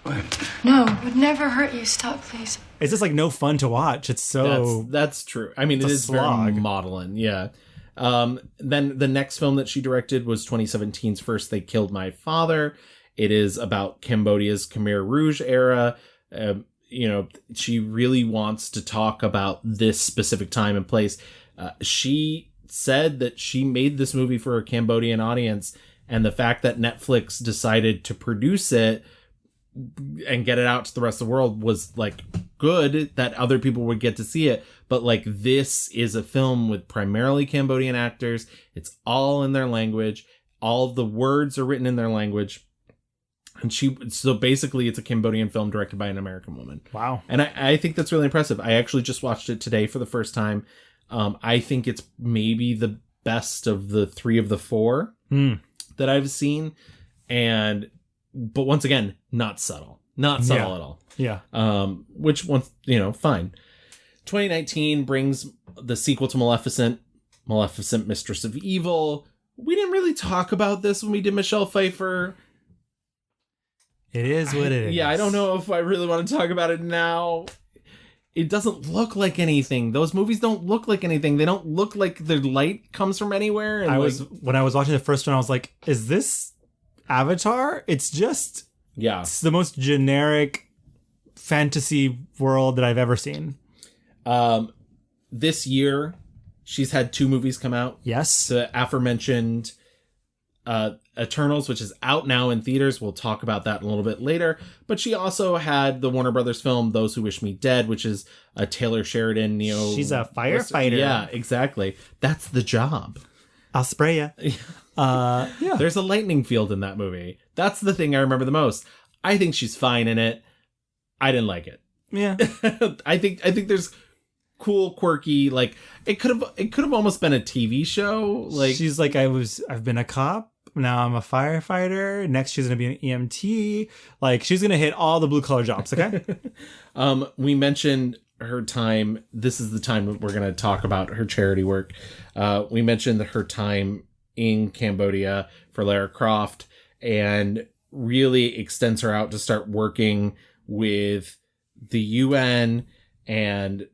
Go ahead. No, it would never hurt you. Stop, please. It's just like no fun to watch. It's so... That's true. I mean, it is slog. very maudlin, yeah. Then the next film that she directed was 2017's First They Killed My Father. It is about Cambodia's Khmer Rouge era. She really wants to talk about this specific time and place. She said that she made this movie for a Cambodian audience, and the fact that Netflix decided to produce it and get it out to the rest of the world was like good, that other people would get to see it. But like, this is a film with primarily Cambodian actors. It's all in their language. All of the words are written in their language. And so basically it's a Cambodian film directed by an American woman. Wow. And I think that's really impressive. I actually just watched it today for the first time. I think it's maybe the best of the 3 of the 4 that I've seen. But once again, not subtle. Not subtle at all. Yeah. Which once, fine. 2019 brings the sequel to Maleficent, Mistress of Evil. We didn't really talk about this when we did Michelle Pfeiffer. It is what it is. Yeah, I don't know if I really want to talk about it now. It doesn't look like anything. Those movies don't look like anything. They don't look like the light comes from anywhere. And when I was watching the first one, I was like, is this Avatar? It's just... Yeah. It's the most generic fantasy world that I've ever seen. This year, she's had 2 movies come out. Yes. The aforementioned Eternals, which is out now in theaters. We'll talk about that a little bit later. But she also had the Warner Brothers film Those Who Wish Me Dead, which is a Taylor Sheridan neo... She's a firefighter. Yeah, exactly. That's the job. I'll spray ya. Yeah. There's a lightning field in that movie. That's the thing I remember the most. I think she's fine in it. I didn't like it. Yeah. I think there's cool, quirky, like it could have almost been a TV show. Like, she's like, I've been a cop. Now I'm a firefighter. Next, she's going to be an EMT. Like, she's going to hit all the blue collar jobs. Okay. We mentioned her time. This is the time that we're going to talk about her charity work. We mentioned her time in Cambodia for Lara Croft, and really extends her out to start working with the UN. And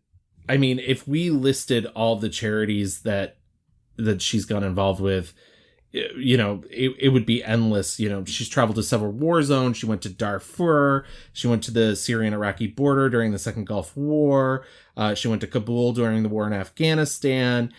I mean, if we listed all the charities that she's gone involved with, it would be endless. She's traveled to several war zones. She went to Darfur. She went to the Syrian-Iraqi border during the Second Gulf War. She went to Kabul during the war in Afghanistan.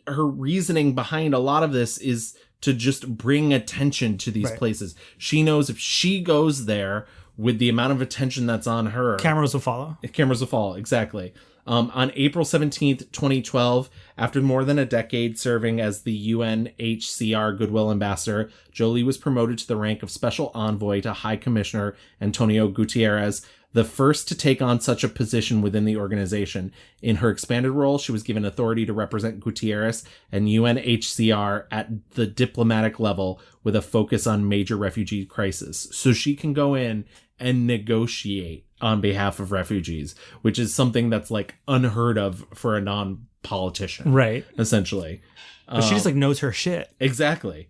Her reasoning behind a lot of this is to just bring attention to these places. She knows if she goes there with the amount of attention that's on her, cameras will follow. Cameras will follow, exactly. On April 17th, 2012, after more than a decade serving as the UNHCR Goodwill Ambassador, Jolie was promoted to the rank of Special Envoy to High Commissioner Antonio Gutierrez, the first to take on such a position within the organization. In her expanded role, she was given authority to represent Gutierrez and UNHCR at the diplomatic level with a focus on major refugee crisis. So she can go in and negotiate on behalf of refugees, which is something that's like unheard of for a non-politician. Right. Essentially. But she just like knows her shit. Exactly.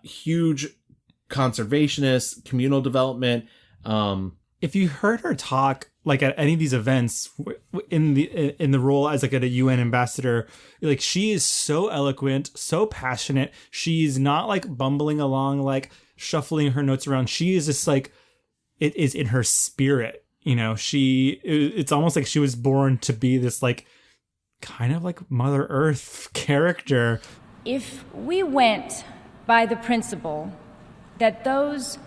Huge conservationist, communal development. If you heard her talk like at any of these events, in the role as like a UN ambassador, like she is so eloquent, so passionate. She's not like bumbling along, like shuffling her notes around. She is just like, it is in her spirit. You know, it's almost like she was born to be this like kind of like Mother Earth character. If we went by the principle that those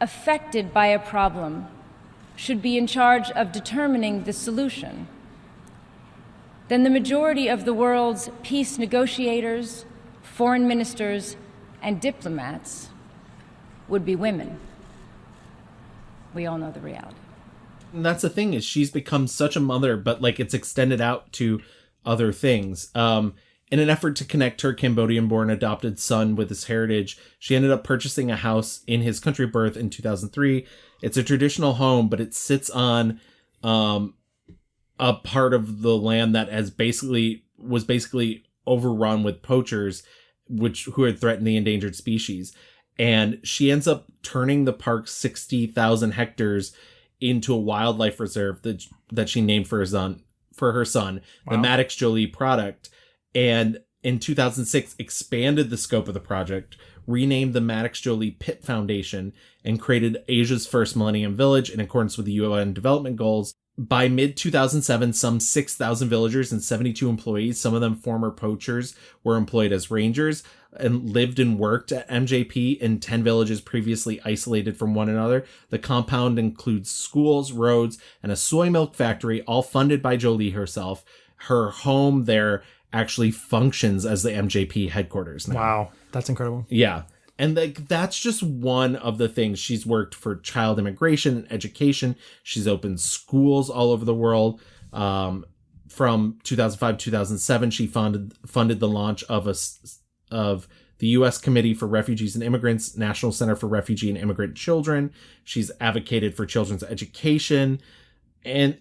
affected by a problem should be in charge of determining the solution, then the majority of the world's peace negotiators, foreign ministers, and diplomats would be women. We all know the reality. And that's the thing, is she's become such a mother, but like it's extended out to other things. In an effort to connect her Cambodian-born adopted son with his heritage, she ended up purchasing a house in his country of birth in 2003. It's a traditional home, but it sits on a part of the land that was basically overrun with poachers, who had threatened the endangered species. And she ends up turning the park's 60,000 hectares into a wildlife reserve that she named for her son, wow. The Maddox Jolie Project. And in 2006, expanded the scope of the project, renamed the Maddox Jolie Pitt Foundation, and created Asia's first Millennium Village in accordance with the UN Development Goals. By mid-2007, some 6,000 villagers and 72 employees, some of them former poachers, were employed as rangers and lived and worked at MJP in 10 villages previously isolated from one another. The compound includes schools, roads, and a soy milk factory, all funded by Jolie herself. Her home there actually functions as the MJP headquarters now. Wow, that's incredible. Yeah. And that's just one of the things. She's worked for child immigration and education. She's opened schools all over the world. From 2005 to 2007, she funded the launch of the U.S. Committee for Refugees and Immigrants, National Center for Refugee and Immigrant Children. She's advocated for children's education and,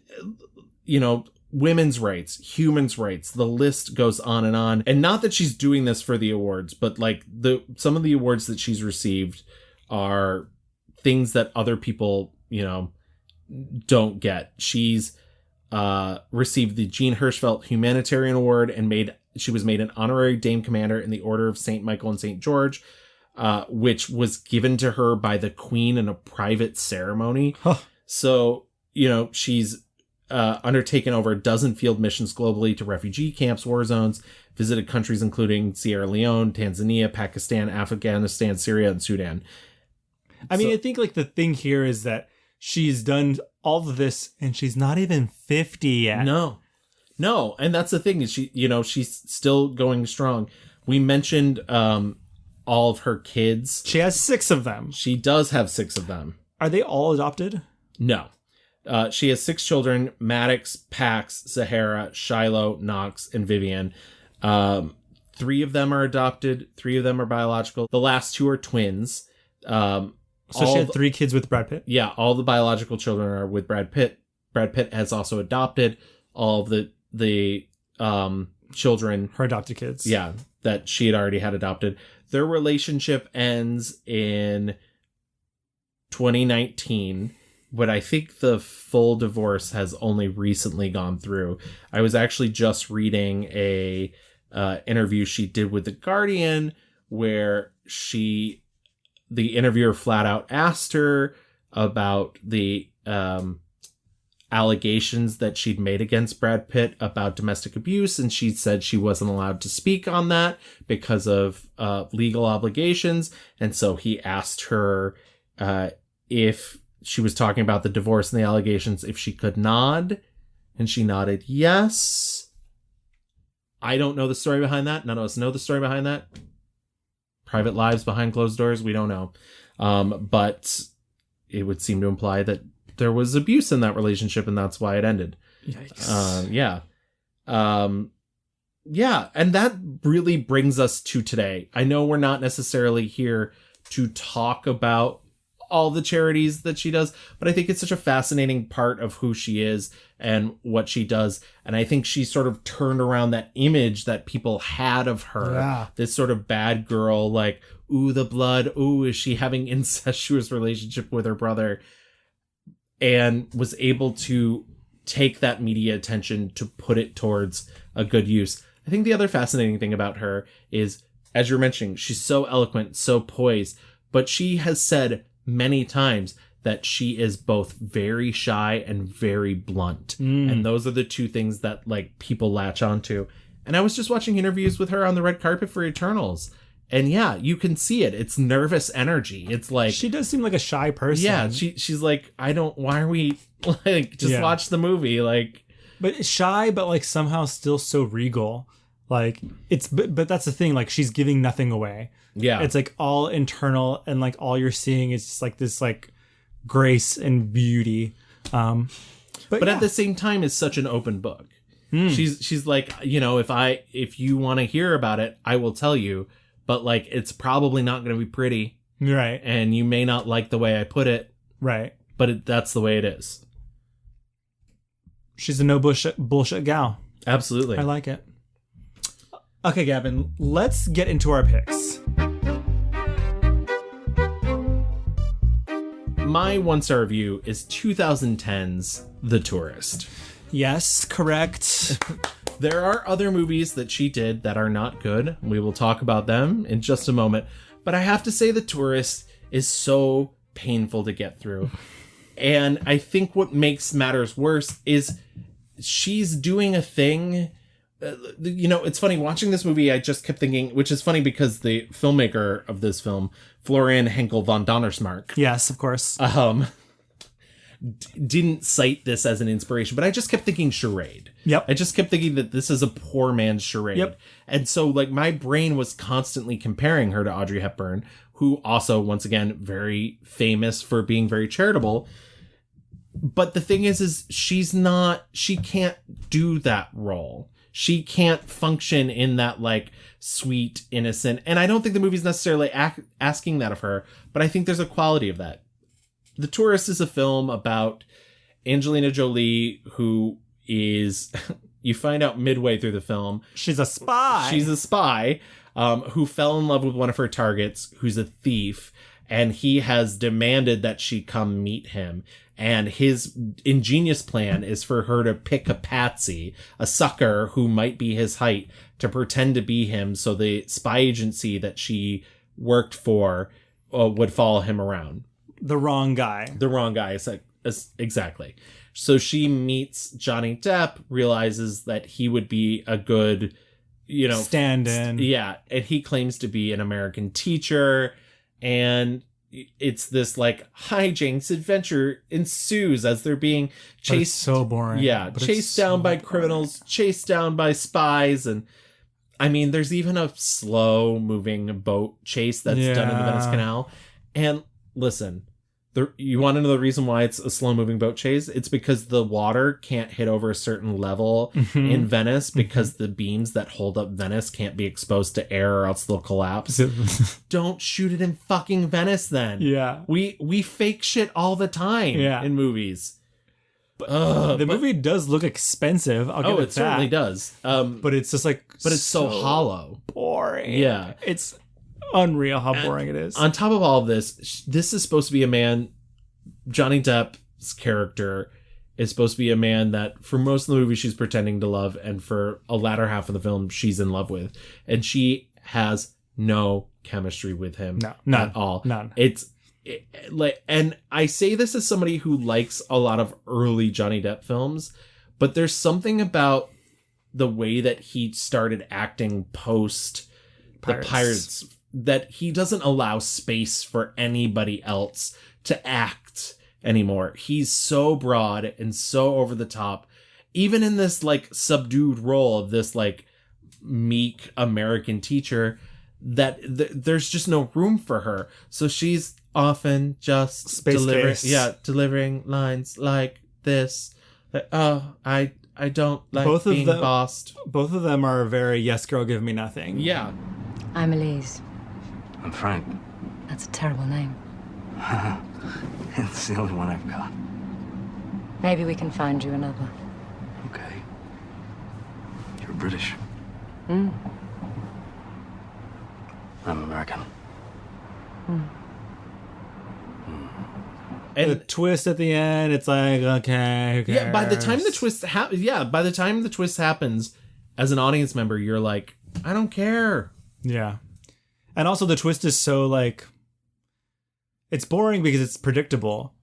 women's rights, humans' rights. The list goes on. And not that she's doing this for the awards, but like some of the awards that she's received are things that other people, don't get. She's received the Jean Hirschfeld Humanitarian Award and she was made an honorary Dame Commander in the Order of St. Michael and St. George, which was given to her by the Queen in a private ceremony. Huh. So, she's undertaken over a dozen field missions globally to refugee camps, war zones, visited countries including Sierra Leone, Tanzania, Pakistan, Afghanistan, Syria, and Sudan. I mean, I think like the thing here is that she's done all of this and she's not even 50 yet. No. And that's the thing is she's still going strong. We mentioned all of her kids. She has 6 of them. She does have 6 of them. Are they all adopted? No. She has 6 children: Maddox, Pax, Zahara, Shiloh, Knox, and Vivian. 3 of them are adopted. 3 of them are biological. The last 2 are twins. So she had 3 kids with Brad Pitt? Yeah, all the biological children are with Brad Pitt. Brad Pitt has also adopted all of the children. Her adopted kids. Yeah, that she had already had adopted. Their relationship ends in 2019. But I think the full divorce has only recently gone through. I was actually just reading a interview she did with The Guardian where the interviewer flat out asked her about the allegations that she'd made against Brad Pitt about domestic abuse. And she said she wasn't allowed to speak on that because of legal obligations. And so he asked her if she was talking about the divorce and the allegations, if she could nod, and she nodded yes. I don't know the story behind that. None of us know the story behind that. Private lives behind closed doors, we don't know. But it would seem to imply that there was abuse in that relationship, and that's why it ended. Yikes. Yeah, and that really brings us to today. I know we're not necessarily here to talk about all the charities that she does, but I think it's such a fascinating part of who she is and what she does. And I think she sort of turned around that image that people had of her. Yeah. This sort of bad girl, like, ooh, the blood. Ooh, is she having incestuous relationship with her brother? And was able to take that media attention to put it towards a good use. I think the other fascinating thing about her is, as you're mentioning, she's so eloquent, so poised, but she has said many times that she is both very shy and very blunt. And those are the two things that like people latch onto. And I was just watching interviews with her on the red carpet for Eternals. And yeah, you can see it. It's nervous energy. It's like... She does seem like a shy person. Yeah, she's like, why are we... Like, just watch the movie. Like... But shy, but like somehow still so regal. Like, it's... But that's the thing. Like, she's giving nothing away. Yeah. It's like all internal, and like all you're seeing is just like this like grace and beauty. But at the same time, it's such an open book. She's like, if you want to hear about it, I will tell you. But like, it's probably not going to be pretty. Right. And you may not like the way I put it. Right. But that's the way it is. She's a no bullshit gal. Absolutely. I like it. Okay, Gavin, let's get into our picks. My 1-star review is 2010's The Tourist. Yes, correct. There are other movies that she did that are not good. We will talk about them in just a moment. But I have to say The Tourist is so painful to get through. And I think what makes matters worse is she's doing a thing. It's funny, watching this movie, I just kept thinking, which is funny because the filmmaker of this film, Florian Henkel von Donnersmarck. Yes, of course. Didn't cite this as an inspiration, but I just kept thinking charade. Yep. I just kept thinking that this is a poor man's charade. Yep. And so like my brain was constantly comparing her to Audrey Hepburn, who also, once again, very famous for being very charitable. But the thing is she can't do that role. She can't function in that like sweet, innocent, and I don't think the movie's necessarily asking that of her, but I think there's a quality of that. The Tourist is a film about Angelina Jolie, who is, you find out midway through the film, she's a spy. She's a spy who fell in love with one of her targets, who's a thief, and he has demanded that she come meet him. And his ingenious plan is for her to pick a patsy, a sucker who might be his height, to pretend to be him so the spy agency that she worked for would follow him around. The wrong guy. Exactly. So she meets Johnny Depp, realizes that he would be a good, stand-in. Yeah. And he claims to be an American teacher. And it's this like hijinks adventure ensues as they're being chased. But it's so boring. Yeah. Chased down by criminals, chased down by spies. And I mean, there's even a slow moving boat chase that's done in the Venice Canal. And listen, you want to know the reason why it's a slow-moving boat chase? It's because the water can't hit over a certain level in Venice because the beams that hold up Venice can't be exposed to air or else they'll collapse. Don't shoot it in fucking Venice then. Yeah. We fake shit all the time in movies. The movie does look expensive. I'll give it that. Certainly does. But it's just like... But it's so hollow. Boring. Yeah. It's... unreal how boring it is. On top of all of this is supposed to be a man, Johnny Depp's character is supposed to be a man that for most of the movie she's pretending to love, and for a latter half of the film she's in love with, and she has no chemistry with him. None at all. None. And I say this as somebody who likes a lot of early Johnny Depp films, but there's something about the way that he started acting post the Pirates that he doesn't allow space for anybody else to act anymore. He's so broad and so over the top, even in this like subdued role of this like meek American teacher, that there's just no room for her. So she's often just delivering lines like this. Like, I don't like being bossed. Both of them are very yes girl, give me nothing. Yeah. I'm Elise. I'm Frank. That's a terrible name. It's the only one I've got. Maybe we can find you another. Okay. You're British. Mm. I'm American. Mm. And the twist at the end, it's like, okay, who cares? Yeah, by the time the twist happens, as an audience member, you're like, I don't care. Yeah. And also the twist is so like, it's boring because it's predictable.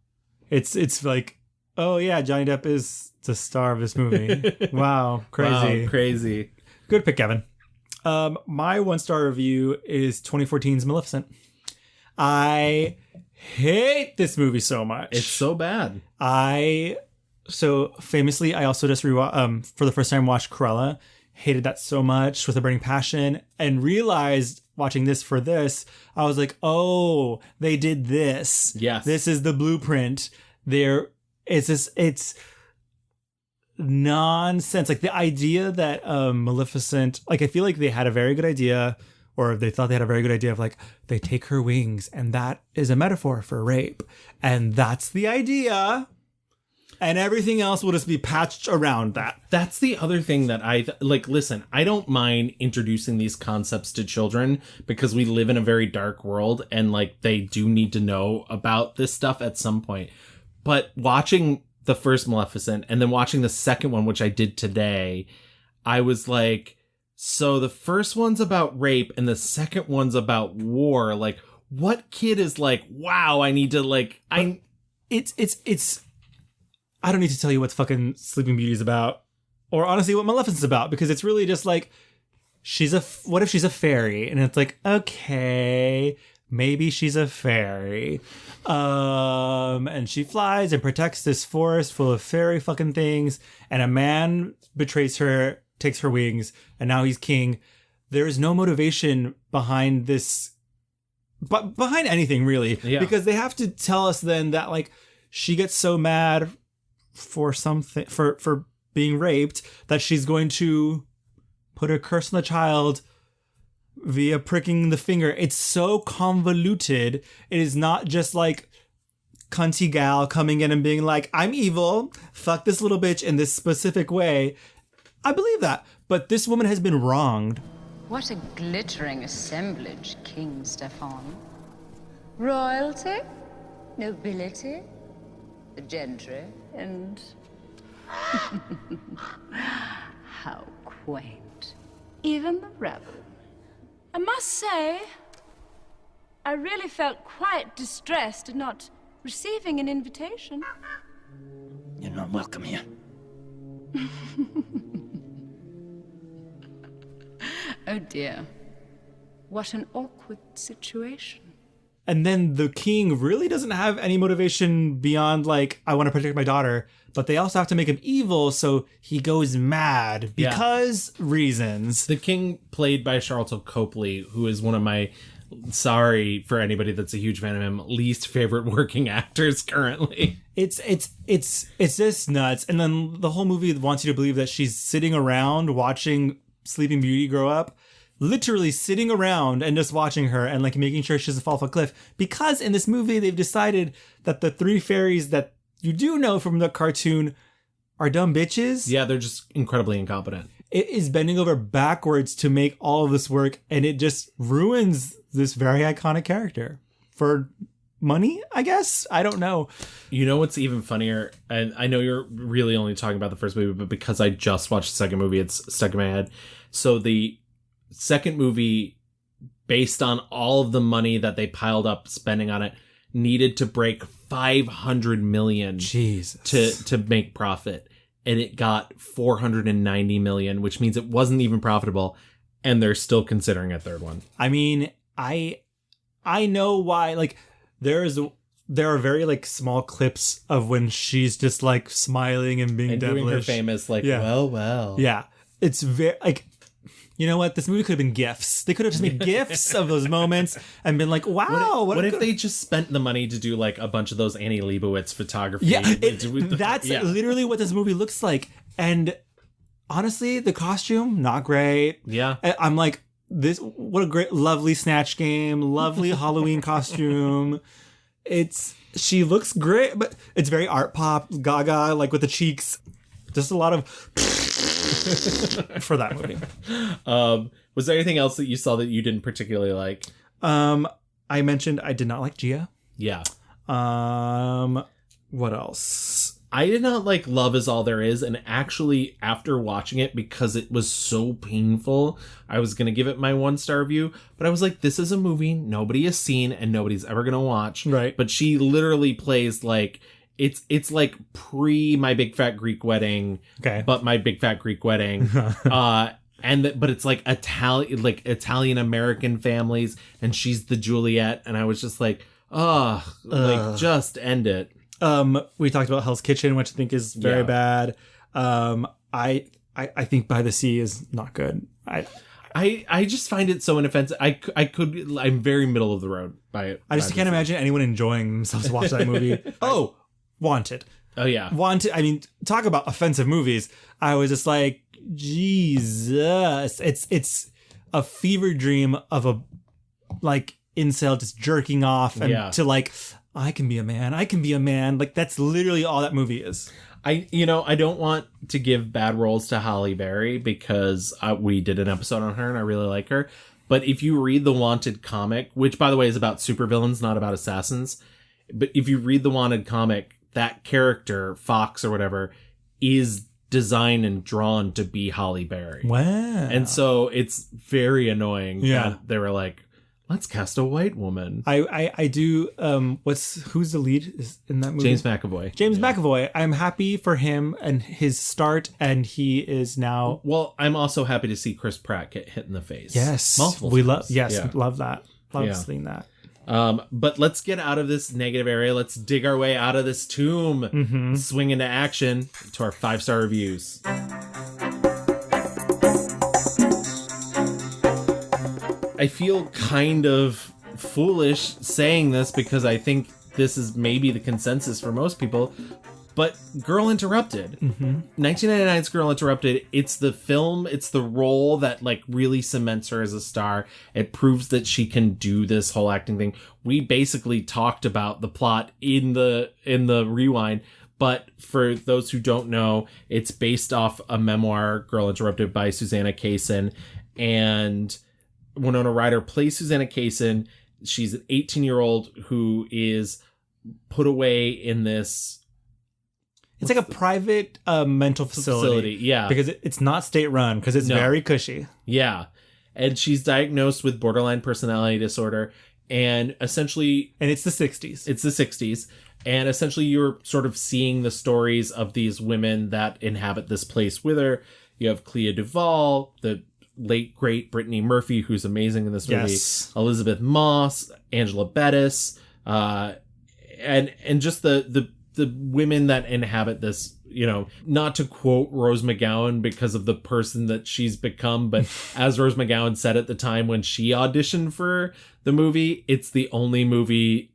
It's like, oh yeah, Johnny Depp is the star of this movie. Wow, crazy. Wow, crazy. Good pick, Kevin. My 1-star review is 2014's Maleficent. I hate this movie so much. It's so bad. So famously, I also just for the first time watched Cruella. Hated that so much with a burning passion, and realized watching this for this, I was like, oh, they did this. Yes. This is the blueprint. It's nonsense. Like the idea that Maleficent, like I feel like they had a very good idea, or they thought they had a very good idea of like, they take her wings and that is a metaphor for rape. And that's the idea. And everything else will just be patched around that. That's the other thing that listen, I don't mind introducing these concepts to children because we live in a very dark world and like they do need to know about this stuff at some point. But watching the first Maleficent and then watching the second one, which I did today, I was like, so the first one's about rape and the second one's about war. Like, what kid is like, wow, I need to like, It's I don't need to tell you what fucking Sleeping Beauty is about, or honestly what Maleficent's about, because it's really just like, what if she's a fairy? And it's like, okay, maybe she's a fairy. And she flies and protects this forest full of fairy fucking things, and a man betrays her, takes her wings, and now he's king. There is no motivation behind this, but behind anything really, because they have to tell us then that like she gets so mad for something, for being raped, that she's going to put a curse on the child via pricking the finger. It's so convoluted. It is not just like cunty gal coming in and being like, I'm evil, fuck this little bitch in this specific way. I believe that, but this woman has been wronged. What a glittering assemblage, King Stefan. Royalty, nobility, the gentry, and how quaint. Even the rebel. I must say, I really felt quite distressed at not receiving an invitation. You're not welcome here. Oh dear. What an awkward situation. And then the king really doesn't have any motivation beyond like, I want to protect my daughter, but they also have to make him evil, so he goes mad because reasons. The king, played by Charlton Copley, who is one of my, sorry for anybody that's a huge fan of him, least favorite working actors currently. It's just nuts. And then the whole movie wants you to believe that she's sitting around watching Sleeping Beauty grow up. Literally sitting around and just watching her and like making sure she doesn't fall off a cliff. Because in this movie, they've decided that the 3 fairies that you do know from the cartoon are dumb bitches. Yeah, they're just incredibly incompetent. It is bending over backwards to make all of this work, and it just ruins this very iconic character. For money, I guess? I don't know. You know what's even funnier? And I know you're really only talking about the first movie, but because I just watched the second movie, it's stuck in my head. So the second movie, based on all of the money that they piled up spending on it, needed to break 500 million to make profit, and it got 490 million, which means it wasn't even profitable, and they're still considering a third one. I mean, I know why. Like there are very like small clips of when she's just like smiling and being devilish, doing her famous like well yeah, it's very like, you know what? This movie could have been GIFs. They could have just made GIFs of those moments and been like, wow. What if they just spent the money to do like a bunch of those Annie Leibovitz photography? Yeah, that's literally what this movie looks like. And honestly, the costume, not great. Yeah. I'm like, what a great, lovely Snatch Game, lovely Halloween costume. She looks great, but it's very art pop, gaga, like with the cheeks. Just a lot of for that movie. Was there anything else that you saw that you didn't particularly like? I mentioned I did not like Gia. Yeah. What else? I did not like Love Is All There Is, and actually after watching it, because it was so painful, I was going to give it my 1-star review, but I was like, this is a movie nobody has seen and nobody's ever going to watch. Right. But she literally plays like, it's like pre My Big Fat Greek Wedding, okay, but My Big Fat Greek Wedding. But it's like Italian American families, and she's the Juliet, and I was just like, just end it. We talked about Hell's Kitchen, which I think is very bad. I think By the Sea is not good. I just find it so inoffensive. I'm very middle of the road by it. I just can't imagine anyone enjoying themselves watching that movie. Wanted. Oh yeah. Wanted. I mean, talk about offensive movies. I was just like, Jesus. It's a fever dream of a like incel just jerking off and to like, I can be a man. I can be a man. Like that's literally all that movie is. I don't want to give bad roles to Halle Berry because we did an episode on her and I really like her. But if you read the Wanted comic, which by the way is about supervillains, not about assassins, but if you read the Wanted comic, that character, Fox or whatever, is designed and drawn to be Halle Berry. Wow. And so it's very annoying Yeah. that they were like, let's cast a white woman. I do. Who's the lead in that movie? James McAvoy. James McAvoy. I'm happy for him and his start, and he is now. Well, I'm also happy to see Chris Pratt get hit in the face. Yes, multiple we times. love. Yes, Yeah. love that. Love Yeah. seeing that. But let's get out of this negative area. Let's dig our way out of this tomb. Mm-hmm. Swing into action to our 5-star reviews. I feel kind of foolish saying this because I think this is maybe the consensus for most people, but Girl Interrupted. 1999's Girl Interrupted, it's the film, it's the role that like really cements her as a star. It proves that she can do this whole acting thing. We basically talked about the plot in the rewind, but for those who don't know, it's based off a memoir, Girl Interrupted, by Susanna Kaysen, and Winona Ryder plays Susanna Kaysen. She's an 18-year-old who is put away in this. It's like a private mental facility. Yeah. Because it's not state run, because it's very cushy. Yeah. And she's diagnosed with borderline personality disorder. And essentially. And it's the 60s. It's the 60s. And essentially you're sort of seeing the stories of these women that inhabit this place with her. You have Clea Duvall, the late great Brittany Murphy, who's amazing in this movie. Yes. Elizabeth Moss, Angela Bettis, and just the women that inhabit this, you know, not to quote Rose McGowan because of the person that she's become, but as Rose McGowan said at the time when she auditioned for the movie, it's the only movie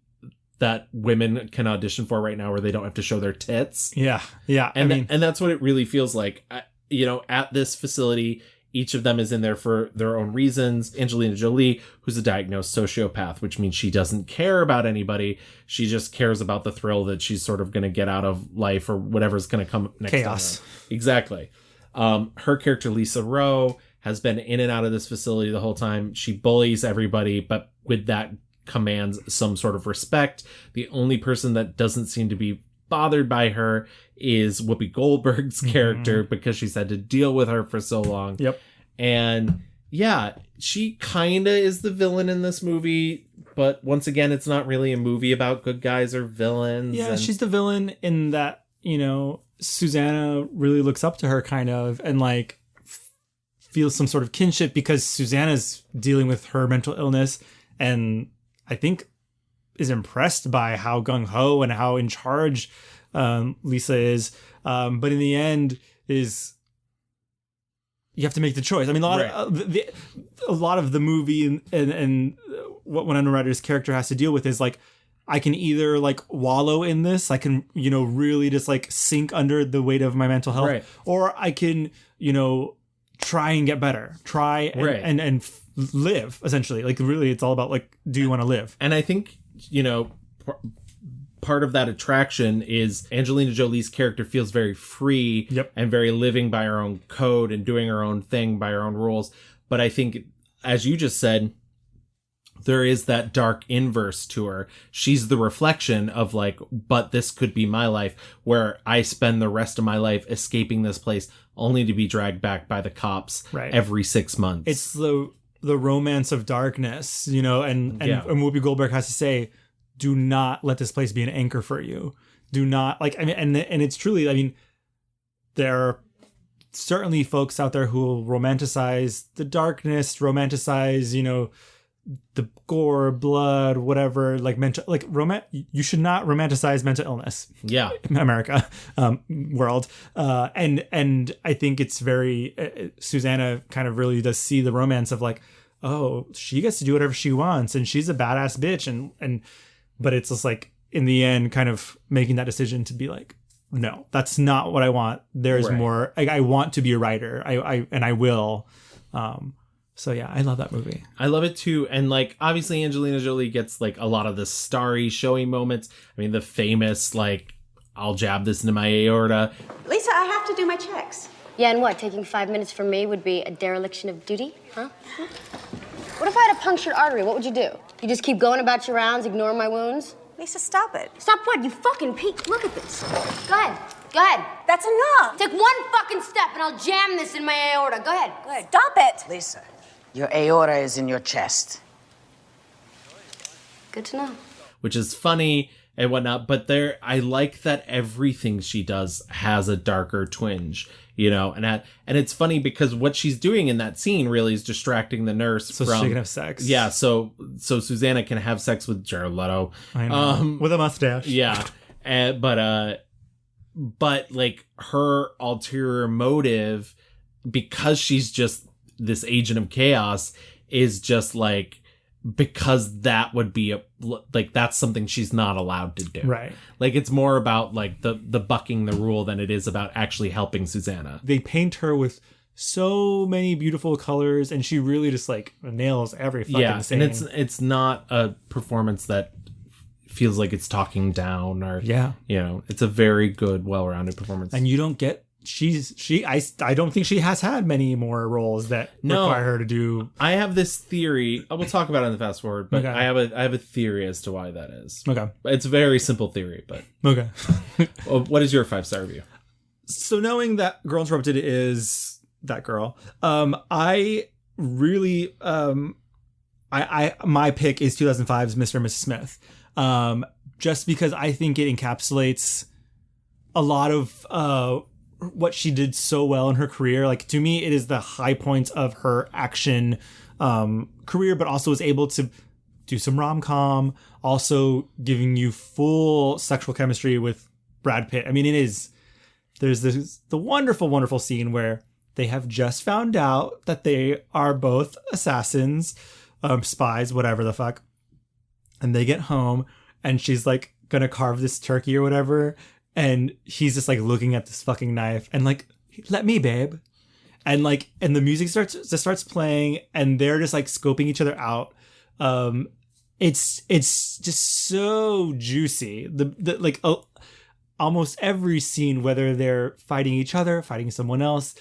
that women can audition for right now where they don't have to show their tits. Yeah. Yeah. And that's what it really feels like. You know, at this facility, each of them is in there for their own reasons. Angelina Jolie, who's a diagnosed sociopath, which means she doesn't care about anybody. She just cares about the thrill that she's sort of going to get out of life or whatever's going to come next. Chaos. Exactly. Her character, Lisa Rowe, has been in and out of this facility the whole time. She bullies everybody, but with that commands some sort of respect. The only person that doesn't seem to be bothered by her is Whoopi Goldberg's character because she's had to deal with her for so long. Yep. And yeah, she kind of is the villain in this movie, but once again, it's not really a movie about good guys or villains. Yeah, she's the villain in that, you know, Susanna really looks up to her kind of and like feels some sort of kinship because Susanna's dealing with her mental illness and I think is impressed by how gung-ho and how in charge Lisa is. But in the end is you have to make the choice. I mean, a lot of the movie and what Winona Ryder's character has to deal with is like, I can either like wallow in this, I can, you know, really just like sink under the weight of my mental health, or I can, you know, try and get better, and live essentially. Like really, it's all about like, do you want to live? And I think, you know, part of that attraction is Angelina Jolie's character feels very free and very living by her own code and doing her own thing by her own rules. But I think, as you just said, there is that dark inverse to her. She's the reflection of like, but this could be my life, where I spend the rest of my life escaping this place only to be dragged back by the cops every 6 months. It's the romance of darkness, you know, and Whoopi Goldberg has to say, do not let this place be an anchor for you. Do not, like, I mean, and it's truly, I mean, there are certainly folks out there who will romanticize the darkness, romanticize, you know, the gore, blood, whatever, like mental, like you should not romanticize mental illness. Yeah. America, world. And I think it's very, Susanna kind of really does see the romance of like, oh, she gets to do whatever she wants and she's a badass bitch. But it's just like, in the end, kind of making that decision to be like, no, that's not what I want. There's more. I want to be a writer. I will. So yeah, I love that movie. I love it too. And like, obviously Angelina Jolie gets like a lot of the starry, showy moments. I mean, the famous, like, I'll jab this into my aorta. Lisa, I have to do my checks. Yeah, and what? Taking 5 minutes from me would be a dereliction of duty? Huh? What if I had a punctured artery? What would you do? You just keep going about your rounds, ignore my wounds? Lisa, stop it. Stop what? You fucking peek. Look at this. Go ahead. Go ahead. That's enough. Take one fucking step and I'll jam this in my aorta. Go ahead. Go ahead. Stop it. Lisa, your aorta is in your chest. Good to know. Which is funny and whatnot, but I like that everything she does has a darker twinge, you know, and it's funny because what she's doing in that scene really is distracting the nurse so she can have sex. Yeah, so Susanna can have sex with Jared Leto. I know. With a mustache. Yeah. But like her ulterior motive, because she's just this agent of chaos, is just like, because that would be that's something she's not allowed to do. Right. Like, it's more about like the bucking the rule than it is about actually helping Susanna. They paint her with so many beautiful colors and she really just like nails every fucking scene. And it's not a performance that feels like it's talking down or, you know, it's a very good, well-rounded performance. And you don't get, I don't think she has had many more roles that require her to do. I have this theory. We'll talk about it in the fast forward, but I have a theory as to why that is. Okay. It's a very simple theory, but okay. What is your 5-star review? So knowing that Girl Interrupted is that girl, I really, my pick is 2005's Mr. and Mrs. Smith. Just because I think it encapsulates a lot of, what she did so well in her career. Like, to me, it is the high point of her action career, but also was able to do some rom-com, also giving you full sexual chemistry with Brad Pitt. I mean, there's the wonderful, wonderful scene where they have just found out that they are both assassins, spies, whatever the fuck. And they get home and she's like gonna carve this turkey or whatever. And he's just like looking at this fucking knife and like, let me, babe. And like, and the music starts playing and they're just like scoping each other out. It's just so juicy. The like almost every scene, whether they're fighting each other, fighting someone else.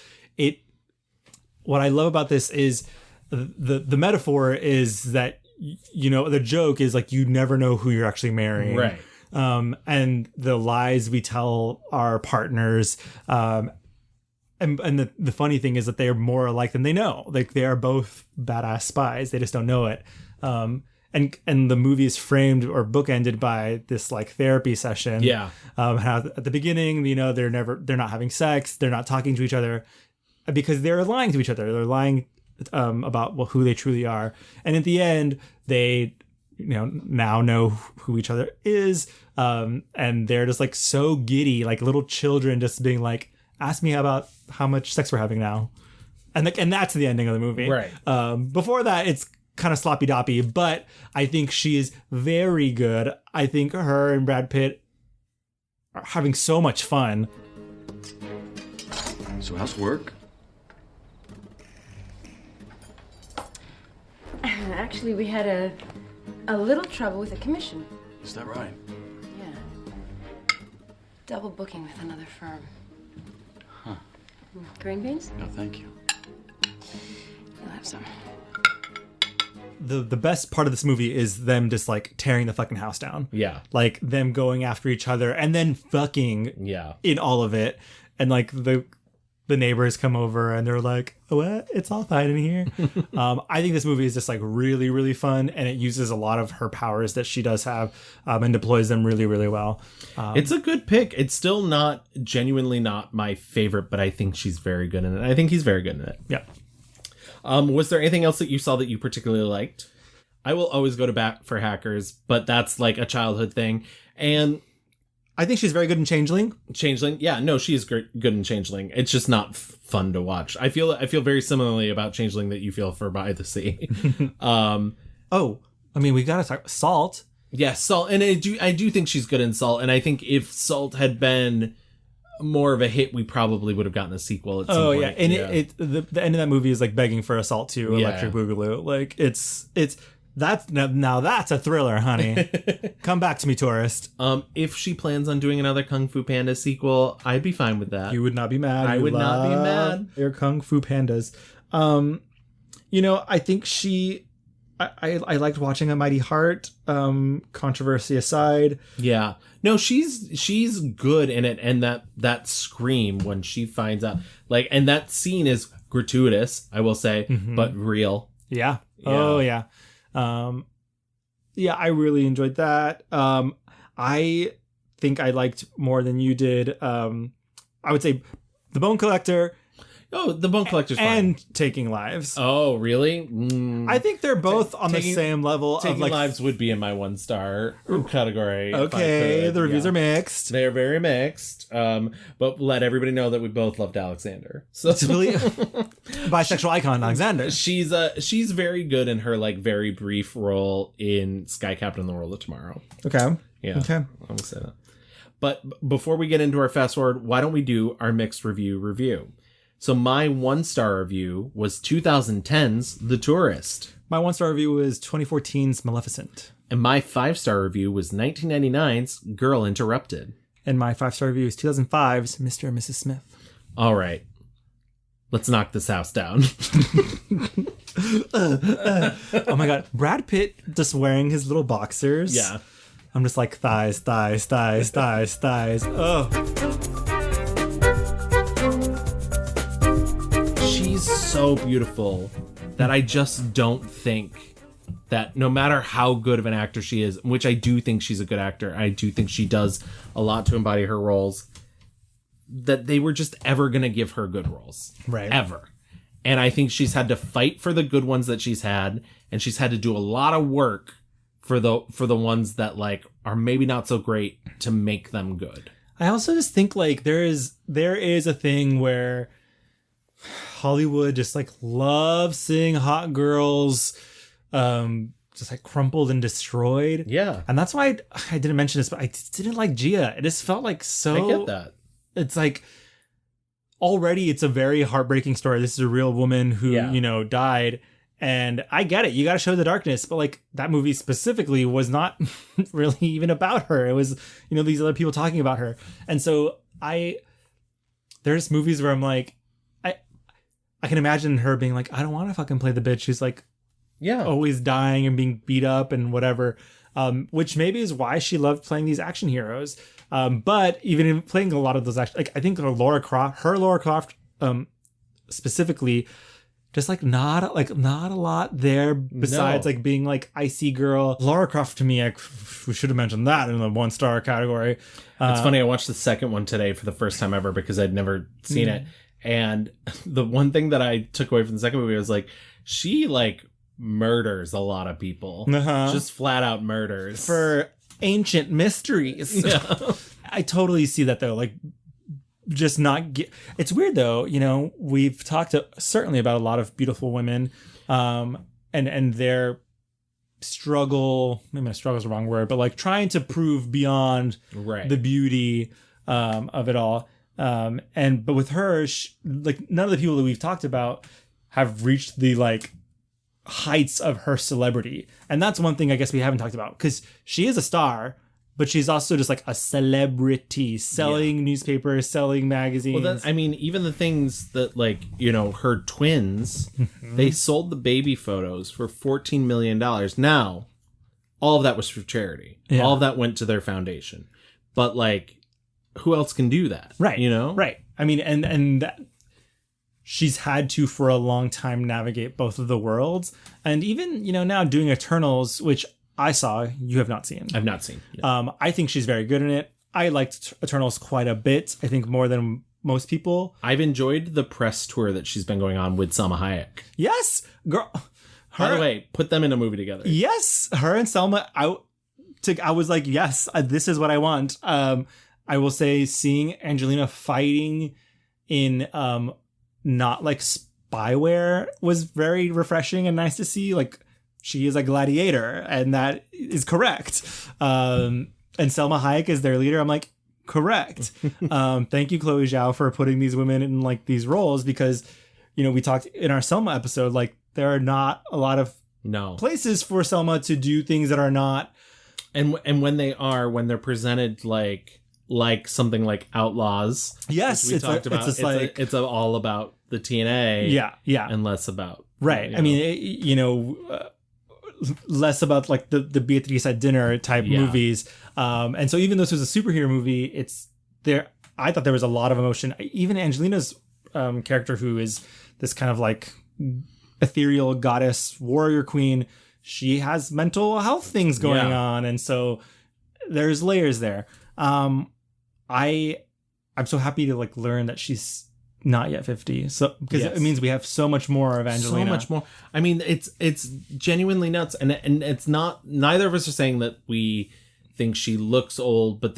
What I love about this is the metaphor is that, you know, the joke is like, you never know who you're actually marrying. Right. And the lies we tell our partners. And the funny thing is that they are more alike than they know. Like, they are both badass spies. They just don't know it. And the movie is framed or bookended by this like therapy session. Yeah. How at the beginning, you know, they're not having sex. They're not talking to each other because they're lying to each other. They're lying about who they truly are. And at the end, they, you know, now know who each other is. And they're just like so giddy, like little children just being like, ask me about how much sex we're having now. And that's the ending of the movie. Right. Before that, it's kind of sloppy doppy, but I think she is very good. I think her and Brad Pitt are having so much fun. So how's work? Actually, we had a little trouble with a commission. Is that right? Yeah. Double booking with another firm. Huh. Green beans? No, thank you. You'll have some. the best part of this movie is them just like tearing the fucking house down. Yeah. Like them going after each other and then fucking in all of it. And like the neighbors come over and they're like, what? It's all fine in here. I think this movie is just like really, really fun. And it uses a lot of her powers that she does have and deploys them really, really well. It's a good pick. It's still genuinely not my favorite, but I think she's very good in it. I think he's very good in it. Yeah. Was there anything else that you saw that you particularly liked? I will always go to bat for Hackers, but that's like a childhood thing. And I think she's very good in Changeling. Yeah, no, she is good in Changeling. It's just not fun to watch. I feel very similarly about Changeling that you feel for By the Sea. We gotta talk Salt. Yeah, Salt, and I do think she's good in Salt. And I think if Salt had been more of a hit, we probably would have gotten a sequel at some point. Yeah, and the end of that movie is like begging for Assault 2, Electric Boogaloo. Like it's that's a thriller, honey. Come back to me, tourist. If she plans on doing another Kung Fu Panda sequel, I'd be fine with that. You would not be mad. I would not be mad. Your Kung Fu Pandas. I think I liked watching A Mighty Heart. Controversy aside. Yeah. No, she's good in it, and that scream when she finds out, like, and that scene is gratuitous, I will say, but real. Yeah. Oh yeah. I really enjoyed that. I think I liked more than you did. I would say The Bone Collector. Oh, The Bone Collector's fine. And Taking Lives. Oh, really? I think they're both on the same level. Taking of Lives would be in my 1-star category. Okay, the reviews are mixed. They're very mixed. But let everybody know that we both loved Alexander. So it's really bisexual icon Alexander. She's very good in her like very brief role in Sky Captain and the World of Tomorrow. Okay. Yeah. Okay. I'm gonna say that. But before we get into our fast forward, why don't we do our mixed review? So my 1-star review was 2010's The Tourist. My 1-star review was 2014's Maleficent. And my 5-star review was 1999's Girl Interrupted. And my 5-star review is 2005's Mr. and Mrs. Smith. All right. Let's knock this house down. Oh my God. Brad Pitt just wearing his little boxers. Yeah. I'm just like thighs. Oh. So beautiful that I just don't think that no matter how good of an actor she is, which I do think she's a good actor, I do think she does a lot to embody her roles, that they were just ever going to give her good roles. Right. Ever. And I think she's had to fight for the good ones that she's had, and she's had to do a lot of work for the ones that like are maybe not so great to make them good. I also just think like there is a thing where Hollywood just like loves seeing hot girls just like crumpled and destroyed. Yeah. And that's why I didn't mention this, but I just didn't like Gia. It just felt like so... I get that. It's like already it's a very heartbreaking story. This is a real woman who, died. And I get it. You got to show the darkness. But like that movie specifically was not really even about her. It was, these other people talking about her. And so there's movies where I'm like, I can imagine her being like, I don't want to fucking play the bitch who's like, always dying and being beat up and whatever. Which maybe is why she loved playing these action heroes. But even in playing a lot of those action, like I think her Lara Croft, specifically, just like not a lot there besides like being like icy girl. Lara Croft to me, we should have mentioned that in the 1-star category. It's funny. I watched the second one today for the first time ever because I'd never seen it. And the one thing that I took away from the second movie was like, she like murders a lot of people. Just flat out murders. For ancient mysteries. Yeah. I totally see that though. Like just not it's weird though. We've talked certainly about a lot of beautiful women and their struggle. Maybe struggle is the wrong word, but like trying to prove beyond the beauty of it all. But with her, like none of the people that we've talked about have reached the like heights of her celebrity. And that's one thing I guess we haven't talked about because she is a star but she's also just like a celebrity selling newspapers, selling magazines. Well, I mean, even the things that, like, you know, her twins, they sold the baby photos for $14 million. Now, all of that was for charity. Yeah. All of that went to their foundation. But, like, who else can do that? Right. You know? Right. I mean, and that, she's had to for a long time navigate both of the worlds. And even, you know, now doing Eternals, which I saw, you have not seen. I've not seen. Yeah. I think she's very good in it. I liked Eternals quite a bit. I think more than most people. I've enjoyed the press tour that she's been going on with Salma Hayek. Yes, girl. By the way, put them in a movie together. Yes, her and Selma. I was like, yes, this is what I want. I will say, seeing Angelina fighting in not like spyware was very refreshing and nice to see. Like, she is a gladiator, and that is correct. And Selma Hayek is their leader. I'm like, correct. Thank you, Chloe Zhao, for putting these women in like these roles, because, you know, we talked in our Selma episode, like, there are not a lot of places for Selma to do things that are not. And when they're presented like something like Outlaws. Yes, we talked about. It's all about the TNA. Yeah. And less about. Right. I mean, less about like the Beatrice at dinner type movies. And so even though this was a superhero movie, I thought there was a lot of emotion. Even Angelina's character, who is this kind of like ethereal goddess warrior queen, she has mental health things going on. And so there's layers there. I'm so happy to like learn that she's not yet 50. So because it means we have so much more of Angelina. So much more. I mean, it's genuinely nuts. And it's not, neither of us are saying that we think she looks old, but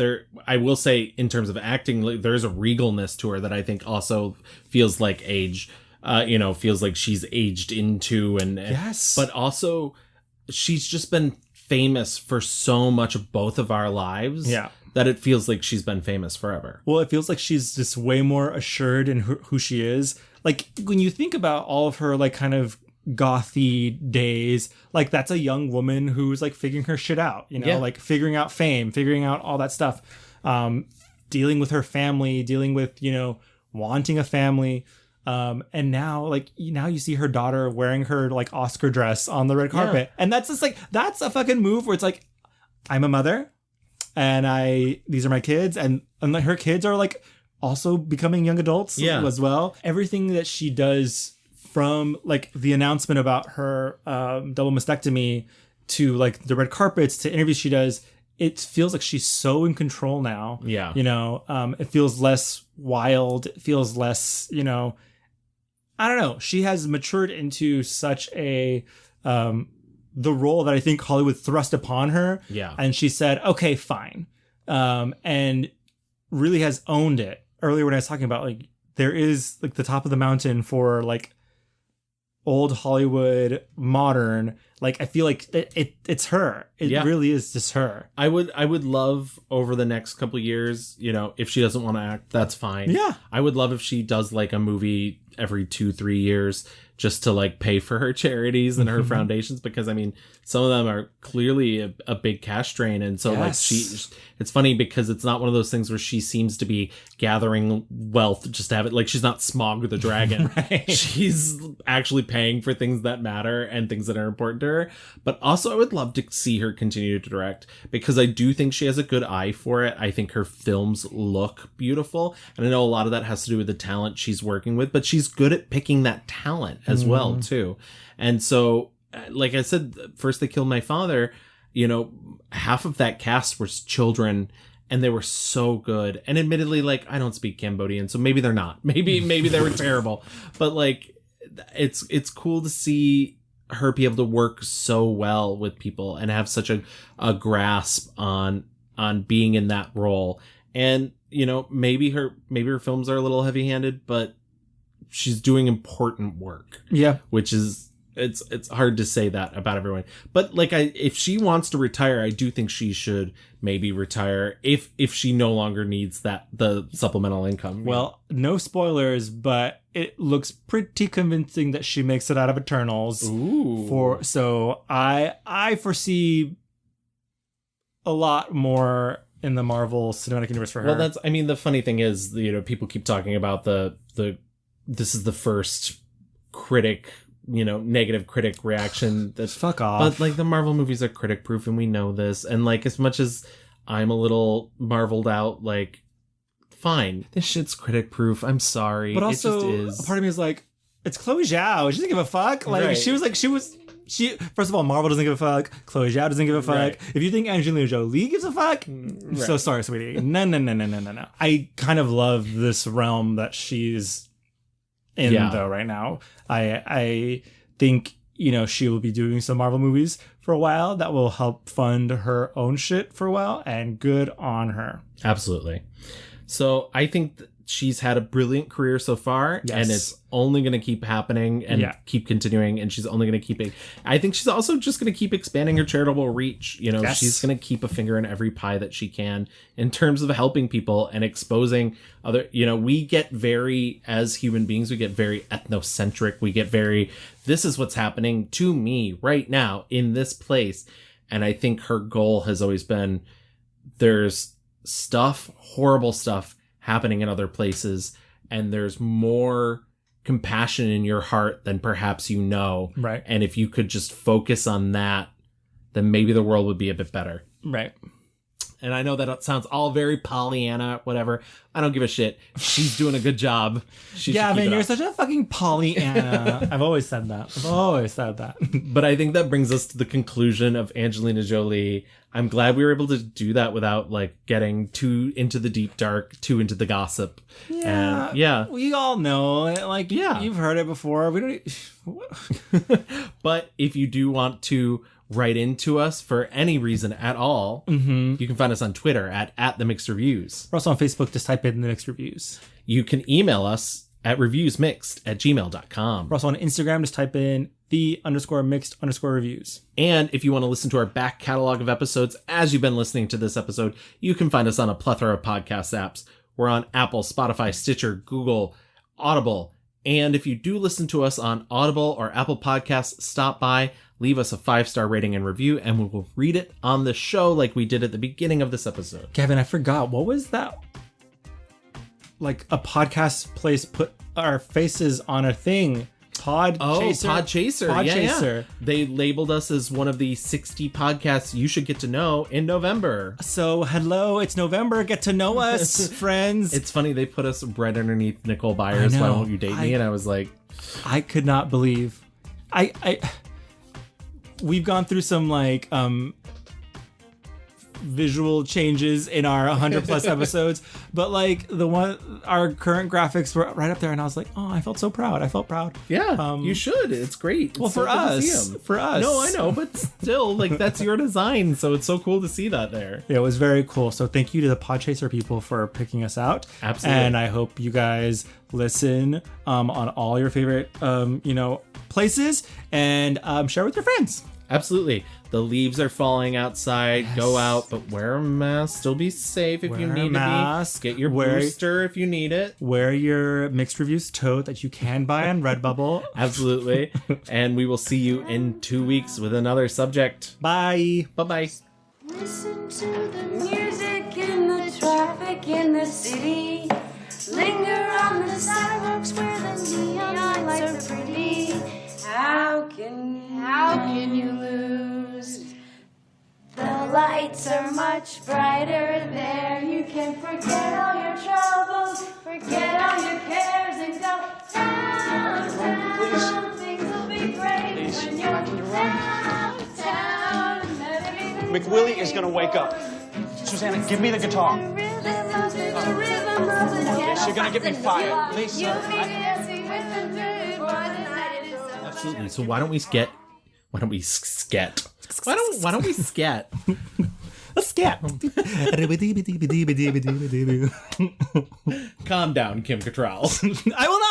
I will say, in terms of acting, there's a regalness to her that I think also feels like age, feels like she's aged into, yes. But also she's just been famous for so much of both of our lives. Yeah. That it feels like she's been famous forever. Well, it feels like she's just way more assured in who she is. Like, when you think about all of her, like, kind of gothy days, like, that's a young woman who's, like, figuring her shit out, like, figuring out fame, figuring out all that stuff, dealing with her family, dealing with, wanting a family. And now you see her daughter wearing her, like, Oscar dress on the red carpet. And that's just, like, that's a fucking move where it's like, I'm a mother. And these are my kids, and her kids are like also becoming young adults as well. Everything that she does, from like the announcement about her double mastectomy to like the red carpets to interviews she does, it feels like she's so in control now. Yeah. It feels less wild. It feels less, I don't know. She has matured into such a the role that I think Hollywood thrust upon her. Yeah. And she said, okay, fine. And really has owned it. Earlier when I was talking about, like, there is like the top of the mountain for like old Hollywood, modern. Like, I feel like it's her. It really is just her. I would love, over the next couple of years, if she doesn't want to act, that's fine. Yeah. I would love if she does like a movie every 2-3 years, just to like pay for her charities and her foundations, because I mean, some of them are clearly a big cash drain. And so like it's funny because it's not one of those things where she seems to be gathering wealth just to have it. Like, she's not Smog the Dragon. Right. She's actually paying for things that matter and things that are important to her. But also I would love to see her continue to direct, because I do think she has a good eye for it. I think her films look beautiful. And I know a lot of that has to do with the talent she's working with, but she's good at picking that talent as well too. And so, like I said, First They Killed My Father, half of that cast was children, and they were so good. And admittedly, like, I don't speak Cambodian, so maybe they're not. Maybe they were terrible. But like, it's cool to see her be able to work so well with people and have such a grasp on being in that role. And maybe her films are a little heavy-handed, but she's doing important work. Yeah. Which is, it's hard to say that about everyone. But like, if she wants to retire, I do think she should maybe retire if she no longer needs the supplemental income. Well, no spoilers, but it looks pretty convincing that she makes it out of Eternals. Ooh. So I foresee a lot more in the Marvel Cinematic Universe for her. Well, the funny thing is, people keep talking about this is the first critic, negative critic reaction. That's fuck off. But the Marvel movies are critic proof, and we know this. And as much as I'm a little marveled out, fine, this shit's critic proof. I'm sorry, but also, it just is. A part of me is it's Chloe Zhao. She doesn't give a fuck. Right. She first of all, Marvel doesn't give a fuck. Chloe Zhao doesn't give a fuck. Right. If you think Angelina Jolie gives a fuck, I'm so sorry, sweetie. No. I kind of love this realm that she's in though right now. I think she will be doing some Marvel movies for a while that will help fund her own shit for a while, and good on her. Absolutely. So I think she's had a brilliant career so far, and it's only going to keep happening and keep continuing, and she's only going to keep it. I think she's also just going to keep expanding her charitable reach. She's going to keep a finger in every pie that she can in terms of helping people and exposing other, we get as human beings, we get very ethnocentric. We get this is what's happening to me right now in this place. And I think her goal has always been, there's horrible stuff happening in other places, and there's more compassion in your heart than perhaps right? And if you could just focus on that, then maybe the world would be a bit better, right? And I know that sounds all very Pollyanna, whatever. I don't give a shit. She's doing a good job. Gavin, you're such a fucking Pollyanna. I've always said that. But I think that brings us to the conclusion of Angelina Jolie. I'm glad we were able to do that without getting too into the deep dark, too into the gossip. Yeah. And we all know it. You've heard it before. We don't. But if you do want to write into us for any reason at all, you can find us on Twitter at The Mixed Reviews. We're also on Facebook. Just type in The Mixed Reviews. You can email us at reviewsmixed@gmail.com. We're also on Instagram. Just type in _mixed_reviews. And if you want to listen to our back catalog of episodes as you've been listening to this episode, you can find us on a plethora of podcast apps. We're on Apple, Spotify, Stitcher, Google, Audible. And if you do listen to us on Audible or Apple Podcasts, stop by, leave us a 5-star rating and review, and we will read it on the show like we did at the beginning of this episode. Kevin, I forgot. What was that? A podcast place put our faces on a thing. Podchaser. Podchaser. They labeled us as one of the 60 podcasts you should get to know in November. So, hello, it's November. Get to know us, friends. It's funny, they put us right underneath Nicole Byers' Why Won't You Date Me? And I was like... I could not believe... We've gone through some, visual changes in our 100 plus episodes, but our current graphics were right up there, and I was like, oh, I felt so proud. Yeah, you should. It's great. Well, for us. No, I know, but still, that's your design, so it's so cool to see that there. Yeah, it was very cool. So thank you to the Podchaser people for picking us out. Absolutely. And I hope you guys listen on all your favorite places, and share with your friends. Absolutely. The leaves are falling outside. Yes. Go out, but wear a mask. Still be safe if you need to be. Get your booster if you need it. Wear your Mixed Reviews tote that you can buy on Redbubble. Absolutely. And we will see you in 2 weeks with another subject. Bye. Bye-bye. Listen to the music in the traffic in the city. Linger on the sidewalks where the neon lights are pretty. How can you lose? The lights are much brighter there. You can forget all your troubles, forget all your cares, and go downtown. Things will be great when you're downtown. McWillie is gonna wake up. Susanna, give me the guitar. You're gonna get me fired. Lisa. Absolutely. So why don't we sket? Why don't we sket? Let's sket. Calm down, Kim Cattrall. I will not.